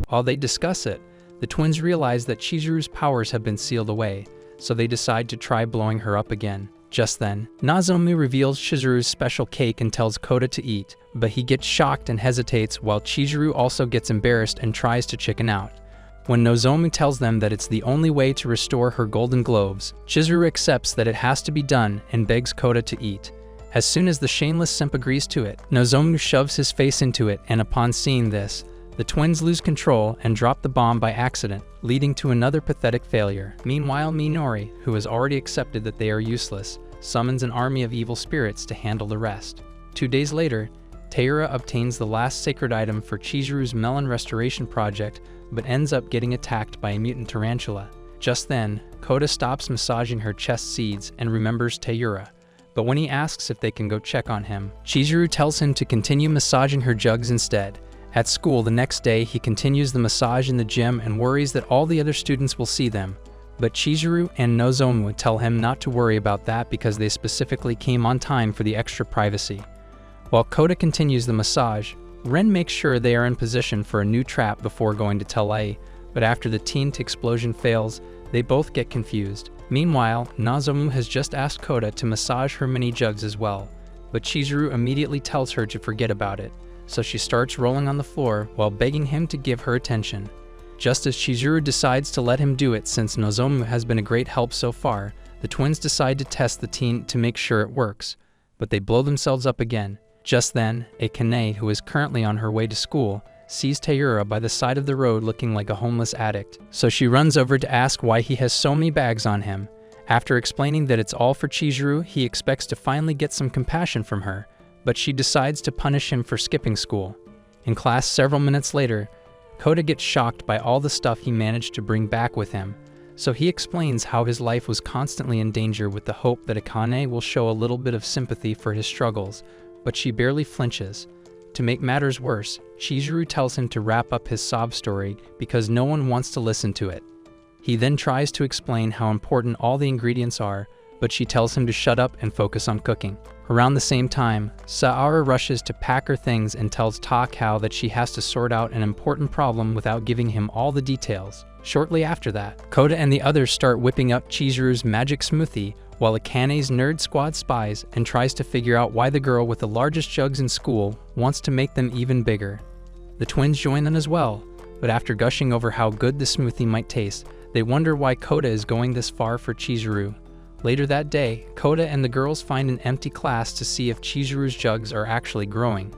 While they discuss it, the twins realize that Chiseru's powers have been sealed away, so they decide to try blowing her up again. Just then, Nozomu reveals Chiseru's special cake and tells Kota to eat, but he gets shocked and hesitates while Chiseru also gets embarrassed and tries to chicken out. When Nozomu tells them that it's the only way to restore her golden globes, Chiseru accepts that it has to be done and begs Kota to eat. As soon as the shameless simp agrees to it, Nozomu shoves his face into it, and upon seeing this, the twins lose control and drop the bomb by accident, leading to another pathetic failure. Meanwhile, Minori, who has already accepted that they are useless, summons an army of evil spirits to handle the rest. 2 days later, Taira obtains the last sacred item for Chiseru's melon restoration project, but ends up getting attacked by a mutant tarantula. Just then, Kota stops massaging her chest seeds and remembers Taira. But when he asks if they can go check on him, Chiseru tells him to continue massaging her jugs instead. At school the next day, he continues the massage in the gym and worries that all the other students will see them. But Chiseru and Nozomu tell him not to worry about that because they specifically came on time for the extra privacy. While Kota continues the massage, Ren makes sure they are in position for a new trap before going to tell Ai, but after the TNT explosion fails, they both get confused. Meanwhile, Nozomu has just asked Kota to massage her mini jugs as well, but Chiseru immediately tells her to forget about it, so she starts rolling on the floor while begging him to give her attention. Just as Chiseru decides to let him do it since Nozomu has been a great help so far, the twins decide to test the TNT to make sure it works, but they blow themselves up again. Just then, Akane, who is currently on her way to school, sees Taira by the side of the road looking like a homeless addict, so she runs over to ask why he has so many bags on him. After explaining that it's all for Chiseru, he expects to finally get some compassion from her, but she decides to punish him for skipping school. In class several minutes later, Kota gets shocked by all the stuff he managed to bring back with him, so he explains how his life was constantly in danger with the hope that Akane will show a little bit of sympathy for his struggles, but she barely flinches. To make matters worse, Chiseru tells him to wrap up his sob story because no one wants to listen to it. He then tries to explain how important all the ingredients are, but she tells him to shut up and focus on cooking. Around the same time, Saara rushes to pack her things and tells Takao that she has to sort out an important problem without giving him all the details. Shortly after that, Kota and the others start whipping up Chiseru's magic smoothie, while Akane's nerd squad spies and tries to figure out why the girl with the largest jugs in school wants to make them even bigger. The twins join them as well, but after gushing over how good the smoothie might taste, they wonder why Kota is going this far for Chiseru. Later that day, Kota and the girls find an empty class to see if Chiseru's jugs are actually growing,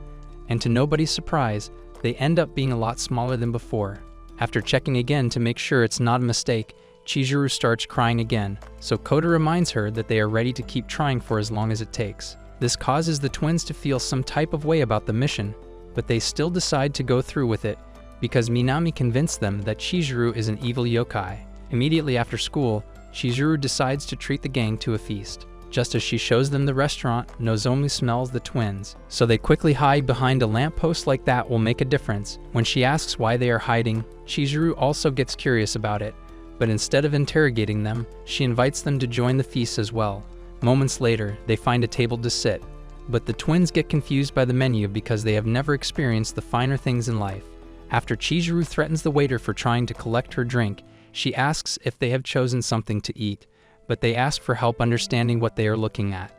and to nobody's surprise, they end up being a lot smaller than before. After checking again to make sure it's not a mistake, Chiseru starts crying again, so Kota reminds her that they are ready to keep trying for as long as it takes. This causes the twins to feel some type of way about the mission, but they still decide to go through with it because Minami convinced them that Chiseru is an evil yokai. Immediately after school, Chiseru decides to treat the gang to a feast. Just as she shows them the restaurant, Nozomu smells the twins, so they quickly hide behind a lamppost like that will make a difference. When she asks why they are hiding, Chiseru also gets curious about it, but instead of interrogating them, she invites them to join the feast as well. Moments later, they find a table to sit, but the twins get confused by the menu because they have never experienced the finer things in life. After Chiseru threatens the waiter for trying to collect her drink, she asks if they have chosen something to eat, but they ask for help understanding what they are looking at.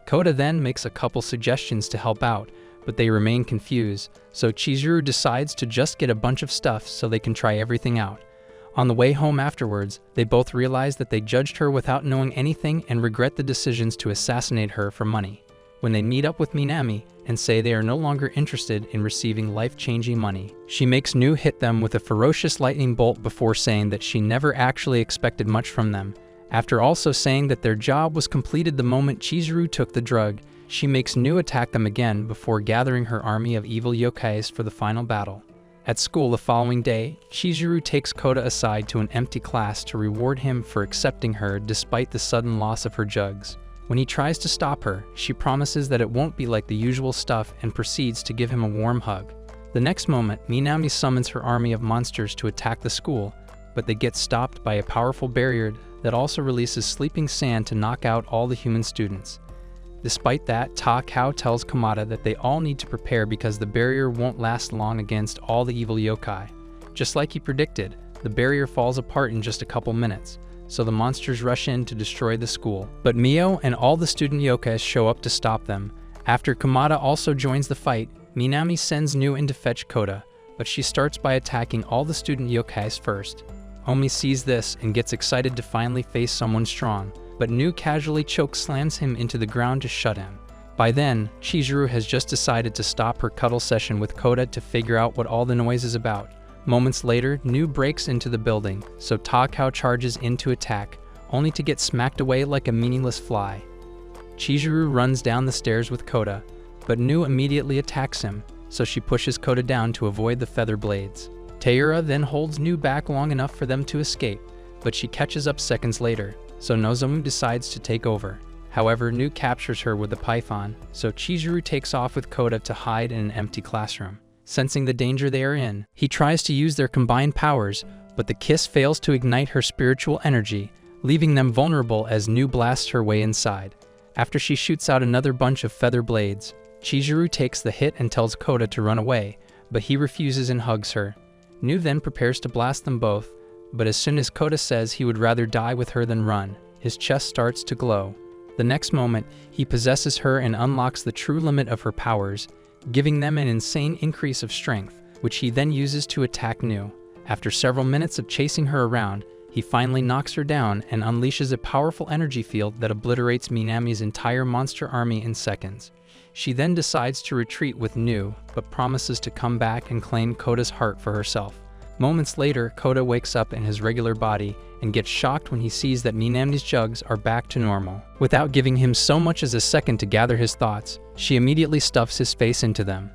Kota then makes a couple suggestions to help out, but they remain confused, so Chiseru decides to just get a bunch of stuff so they can try everything out. On the way home afterwards, they both realize that they judged her without knowing anything and regret the decisions to assassinate her for money. When they meet up with Minami and say they are no longer interested in receiving life-changing money. She makes Nu hit them with a ferocious lightning bolt before saying that she never actually expected much from them. After also saying that their job was completed the moment Chiseru took the drug, she makes Nu attack them again before gathering her army of evil yokais for the final battle. At school the following day, Chiseru takes Kota aside to an empty class to reward him for accepting her despite the sudden loss of her jugs. When he tries to stop her, she promises that it won't be like the usual stuff and proceeds to give him a warm hug. The next moment, Minami summons her army of monsters to attack the school, but they get stopped by a powerful barrier that also releases sleeping sand to knock out all the human students. Despite that, Takao tells Kota that they all need to prepare because the barrier won't last long against all the evil yokai. Just like he predicted, the barrier falls apart in just a couple minutes, so the monsters rush in to destroy the school. But Mio and all the student yokais show up to stop them. After Kota also joins the fight, Minami sends Nu in to fetch Kota, but she starts by attacking all the student yokais first. Omi sees this and gets excited to finally face someone strong, but Nu casually chokeslams him into the ground to shut him. By then, Chiseru has just decided to stop her cuddle session with Kota to figure out what all the noise is about. Moments later, Nu breaks into the building, so Takao charges in to attack, only to get smacked away like a meaningless fly. Chiseru runs down the stairs with Kota, but Nu immediately attacks him, so she pushes Kota down to avoid the feather blades. Taira then holds Nu back long enough for them to escape, but she catches up seconds later, so Nozomu decides to take over. However, Nu captures her with the python, so Chiseru takes off with Kota to hide in an empty classroom. Sensing the danger they are in, he tries to use their combined powers, but the kiss fails to ignite her spiritual energy, leaving them vulnerable as Nu blasts her way inside. After she shoots out another bunch of feather blades, Chiseru takes the hit and tells Kota to run away, but he refuses and hugs her. Nu then prepares to blast them both, but as soon as Kota says he would rather die with her than run, his chest starts to glow. The next moment, he possesses her and unlocks the true limit of her powers, giving them an insane increase of strength, which he then uses to attack Nu. After several minutes of chasing her around, he finally knocks her down and unleashes a powerful energy field that obliterates Minami's entire monster army in seconds. She then decides to retreat with Nu, but promises to come back and claim Kota's heart for herself. Moments later, Kota wakes up in his regular body and gets shocked when he sees that Minami's jugs are back to normal. Without giving him so much as a second to gather his thoughts, she immediately stuffs his face into them.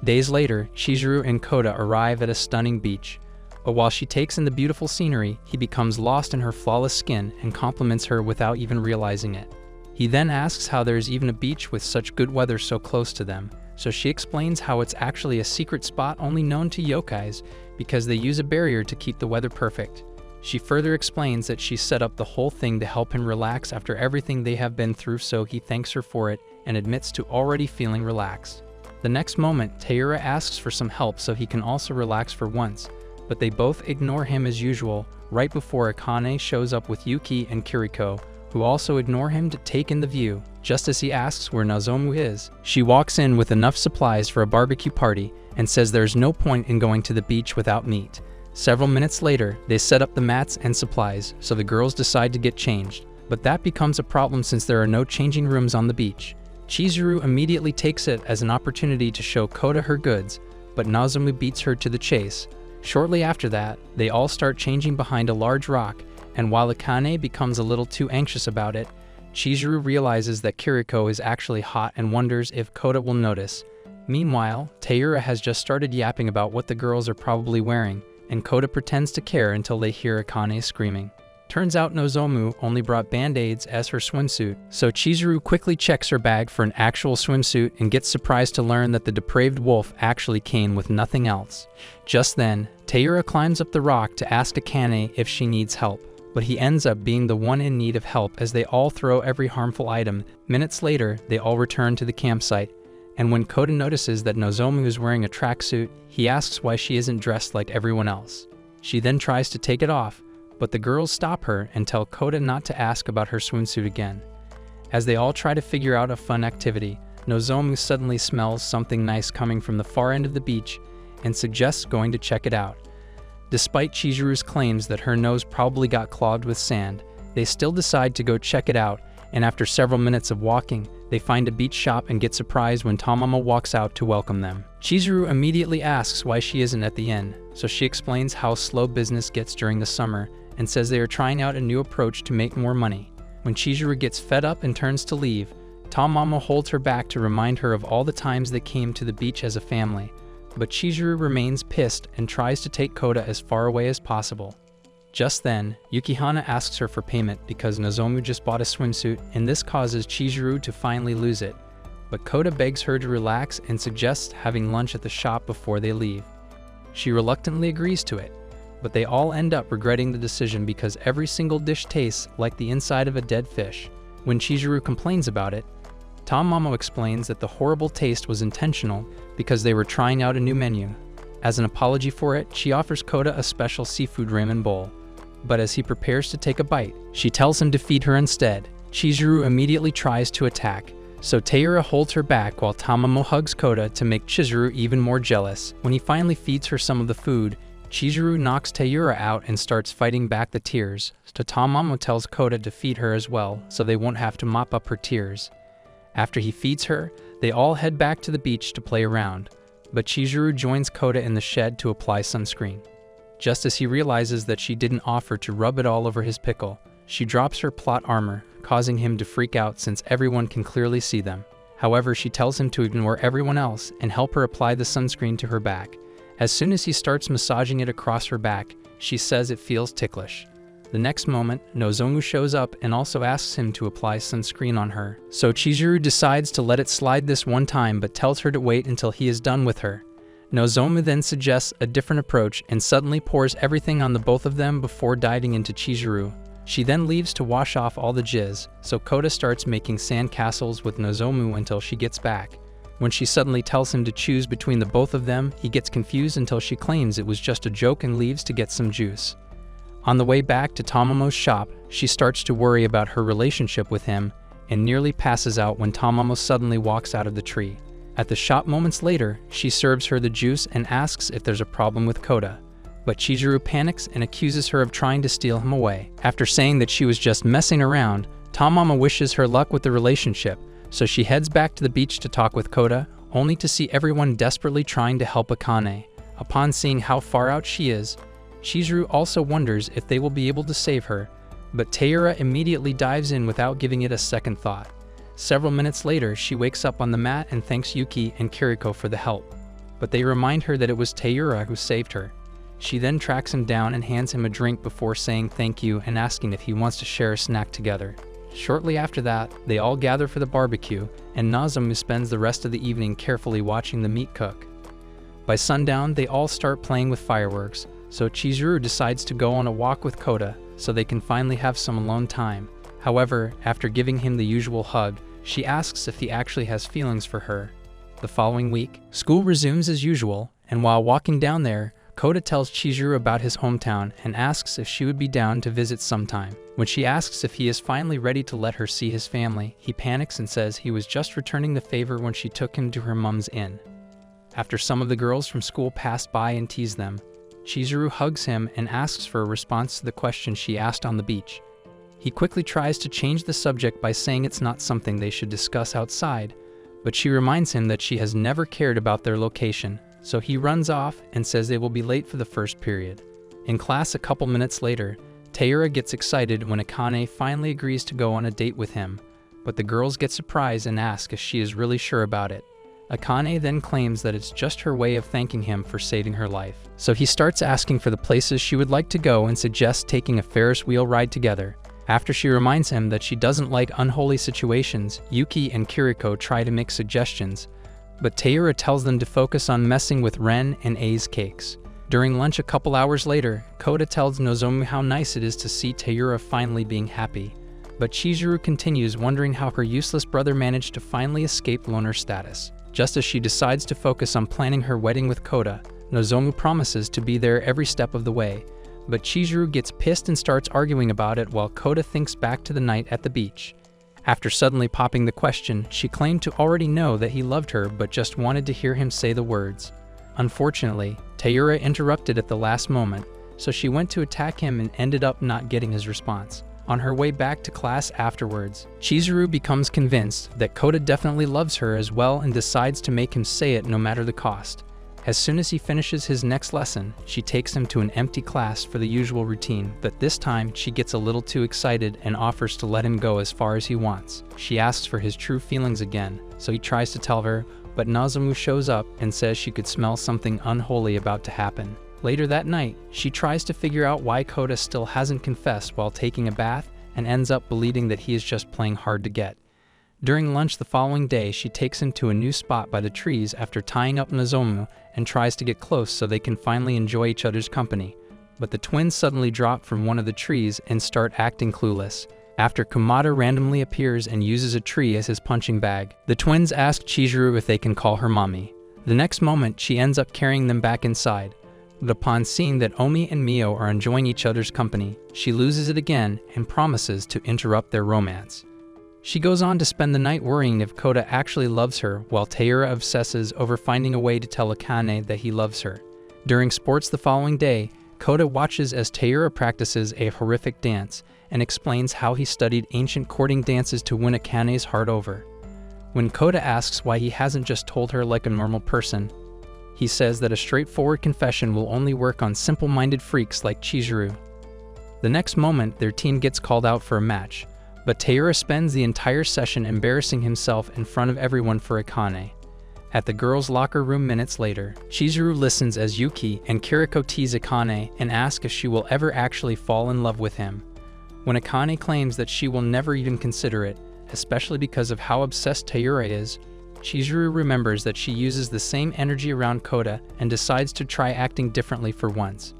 Days later, Chiseru and Kota arrive at a stunning beach. But while she takes in the beautiful scenery, he becomes lost in her flawless skin and compliments her without even realizing it. He then asks how there is even a beach with such good weather so close to them, so she explains how it's actually a secret spot only known to yokais because they use a barrier to keep the weather perfect. She further explains that she set up the whole thing to help him relax after everything they have been through, so he thanks her for it and admits to already feeling relaxed. The next moment, Taira asks for some help so he can also relax for once, but they both ignore him as usual right before Akane shows up with Yuki and Kiriko, who also ignore him to take in the view. Just as he asks where Nozomu is, she walks in with enough supplies for a barbecue party and says there's no point in going to the beach without meat. Several minutes later, they set up the mats and supplies, so the girls decide to get changed, but that becomes a problem since there are no changing rooms on the beach. Chiseru immediately takes it as an opportunity to show Kota her goods, but Nozomu beats her to the chase. Shortly after that, they all start changing behind a large rock, and while Akane becomes a little too anxious about it, Chiseru realizes that Kiriko is actually hot and wonders if Kota will notice. Meanwhile, Taira has just started yapping about what the girls are probably wearing, and Kota pretends to care until they hear Akane screaming. Turns out Nozomu only brought band-aids as her swimsuit, so Chiseru quickly checks her bag for an actual swimsuit and gets surprised to learn that the depraved wolf actually came with nothing else. Just then, Taira climbs up the rock to ask Akane if she needs help, but he ends up being the one in need of help as they all throw every harmful item. Minutes later, they all return to the campsite, and when Kota notices that Nozomu is wearing a tracksuit, he asks why she isn't dressed like everyone else. She then tries to take it off, but the girls stop her and tell Kota not to ask about her swimsuit again. As they all try to figure out a fun activity, Nozomu suddenly smells something nice coming from the far end of the beach and suggests going to check it out. Despite Chiseru's claims that her nose probably got clogged with sand, they still decide to go check it out, and after several minutes of walking, they find a beach shop and get surprised when Tamamo walks out to welcome them. Chiseru immediately asks why she isn't at the inn, so she explains how slow business gets during the summer and says they are trying out a new approach to make more money. When Chiseru gets fed up and turns to leave, Tamamo holds her back to remind her of all the times they came to the beach as a family, but Chiseru remains pissed and tries to take Kota as far away as possible. Just then, Yukihana asks her for payment because Nozomu just bought a swimsuit, and this causes Chiseru to finally lose it. But Kota begs her to relax and suggests having lunch at the shop before they leave. She reluctantly agrees to it, but they all end up regretting the decision because every single dish tastes like the inside of a dead fish. When Chiseru complains about it, Tamamo explains that the horrible taste was intentional because they were trying out a new menu. As an apology for it, she offers Kota a special seafood ramen bowl. But as he prepares to take a bite, she tells him to feed her instead. Chiseru immediately tries to attack, so Taira holds her back while Tamamo hugs Kota to make Chiseru even more jealous. When he finally feeds her some of the food, Chiseru knocks Taira out and starts fighting back the tears, so Tamamo tells Kota to feed her as well so they won't have to mop up her tears. After he feeds her, they all head back to the beach to play around, but Chiseru joins Kota in the shed to apply sunscreen. Just as he realizes that she didn't offer to rub it all over his pickle, she drops her plot armor, causing him to freak out since everyone can clearly see them. However, she tells him to ignore everyone else and help her apply the sunscreen to her back. As soon as he starts massaging it across her back, she says it feels ticklish. The next moment, Nozomu shows up and also asks him to apply sunscreen on her. So Chiseru decides to let it slide this one time but tells her to wait until he is done with her. Nozomu then suggests a different approach and suddenly pours everything on the both of them before diving into Chiseru. She then leaves to wash off all the jizz, so Kota starts making sand castles with Nozomu until she gets back. When she suddenly tells him to choose between the both of them, he gets confused until she claims it was just a joke and leaves to get some juice. On the way back to Tamamo's shop, she starts to worry about her relationship with him and nearly passes out when Tamamo suddenly walks out of the tree. At the shop moments later, she serves her the juice and asks if there's a problem with Kota, but Chiseru panics and accuses her of trying to steal him away. After saying that she was just messing around, Tamamo wishes her luck with the relationship, so she heads back to the beach to talk with Kota, only to see everyone desperately trying to help Akane. Upon seeing how far out she is, Chiseru also wonders if they will be able to save her, but Taira immediately dives in without giving it a second thought. Several minutes later, she wakes up on the mat and thanks Yuki and Kiriko for the help, but they remind her that it was Taira who saved her. She then tracks him down and hands him a drink before saying thank you and asking if he wants to share a snack together. Shortly after that, they all gather for the barbecue, and Nozomu spends the rest of the evening carefully watching the meat cook. By sundown, they all start playing with fireworks, so Chiseru decides to go on a walk with Kota so they can finally have some alone time. However, after giving him the usual hug, she asks if he actually has feelings for her. The following week, school resumes as usual, and while walking down there, Kota tells Chiseru about his hometown and asks if she would be down to visit sometime. When she asks if he is finally ready to let her see his family, he panics and says he was just returning the favor when she took him to her mom's inn. After some of the girls from school pass by and tease them, Chiseru hugs him and asks for a response to the question she asked on the beach. He quickly tries to change the subject by saying it's not something they should discuss outside, but she reminds him that she has never cared about their location, so he runs off and says they will be late for the first period. In class a couple minutes later, Taira gets excited when Akane finally agrees to go on a date with him, but the girls get surprised and ask if she is really sure about it. Akane then claims that it's just her way of thanking him for saving her life. So he starts asking for the places she would like to go and suggests taking a Ferris wheel ride together. After she reminds him that she doesn't like unholy situations, Yuki and Kiriko try to make suggestions, but Taira tells them to focus on messing with Ren and A's cakes. During lunch a couple hours later, Kota tells Nozomu how nice it is to see Taira finally being happy, but Chiseru continues wondering how her useless brother managed to finally escape loner status. Just as she decides to focus on planning her wedding with Kota, Nozomu promises to be there every step of the way, but Chiseru gets pissed and starts arguing about it while Kota thinks back to the night at the beach. After suddenly popping the question, she claimed to already know that he loved her but just wanted to hear him say the words. Unfortunately, Taira interrupted at the last moment, so she went to attack him and ended up not getting his response. On her way back to class afterwards, Chiseru becomes convinced that Kota definitely loves her as well and decides to make him say it no matter the cost. As soon as he finishes his next lesson, she takes him to an empty class for the usual routine, but this time she gets a little too excited and offers to let him go as far as he wants. She asks for his true feelings again, so he tries to tell her, but Nozomu shows up and says she could smell something unholy about to happen. Later that night, she tries to figure out why Kota still hasn't confessed while taking a bath and ends up believing that he is just playing hard to get. During lunch the following day, she takes him to a new spot by the trees after tying up Nozomu and tries to get close so they can finally enjoy each other's company. But the twins suddenly drop from one of the trees and start acting clueless. After Kumada randomly appears and uses a tree as his punching bag, the twins ask Chiseru if they can call her mommy. The next moment, she ends up carrying them back inside. But upon seeing that Omi and Mio are enjoying each other's company, she loses it again and promises to interrupt their romance. She goes on to spend the night worrying if Kota actually loves her, while Taira obsesses over finding a way to tell Akane that he loves her. During sports the following day, Kota watches as Taira practices a horrific dance and explains how he studied ancient courting dances to win Akane's heart over. When Kota asks why he hasn't just told her like a normal person, he says that a straightforward confession will only work on simple-minded freaks like Chiseru. The next moment, their team gets called out for a match, but Taira spends the entire session embarrassing himself in front of everyone for Akane. At the girls' locker room minutes later, Chiseru listens as Yuki and Kiriko tease Akane and ask if she will ever actually fall in love with him. When Akane claims that she will never even consider it, especially because of how obsessed Taira is, Chiseru remembers that she uses the same energy around Kota and decides to try acting differently for once.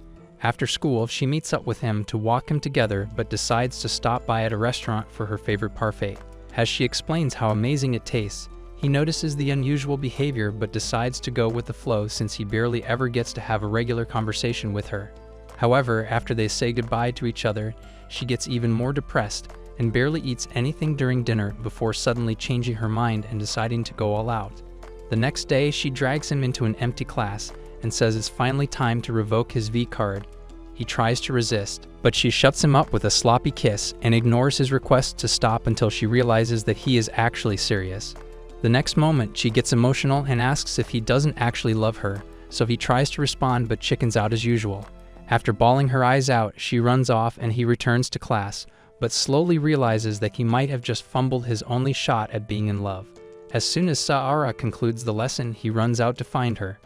After school, she meets up with him to walk him together but decides to stop by at a restaurant for her favorite parfait. As she explains how amazing it tastes, he notices the unusual behavior but decides to go with the flow since he barely ever gets to have a regular conversation with her. However, after they say goodbye to each other, she gets even more depressed and barely eats anything during dinner before suddenly changing her mind and deciding to go all out. The next day, she drags him into an empty class and says it's finally time to revoke his V card. He tries to resist, but she shuts him up with a sloppy kiss and ignores his request to stop until she realizes that he is actually serious. The next moment, she gets emotional and asks if he doesn't actually love her, so he tries to respond but chickens out as usual. After bawling her eyes out, she runs off and he returns to class, but slowly realizes that he might have just fumbled his only shot at being in love. As soon as Saara concludes the lesson, he runs out to find her.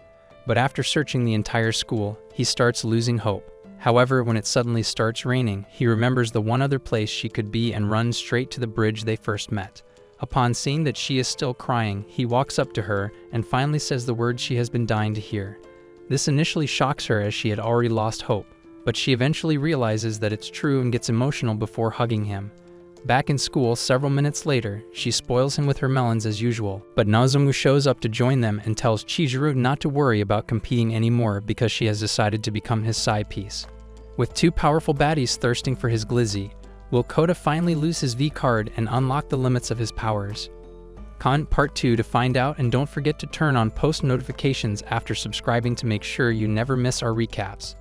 But after searching the entire school, he starts losing hope. However, when it suddenly starts raining, he remembers the one other place she could be and runs straight to the bridge they first met. Upon seeing that she is still crying, he walks up to her and finally says the words she has been dying to hear. This initially shocks her as she had already lost hope, but she eventually realizes that it's true and gets emotional before hugging him. Back in school, several minutes later, she spoils him with her melons as usual, but Nozomu shows up to join them and tells Chiseru not to worry about competing anymore because she has decided to become his side piece. With two powerful baddies thirsting for his glizzy, will Kota finally lose his V card and unlock the limits of his powers? Comment part 2 to find out, and don't forget to turn on post notifications after subscribing to make sure you never miss our recaps.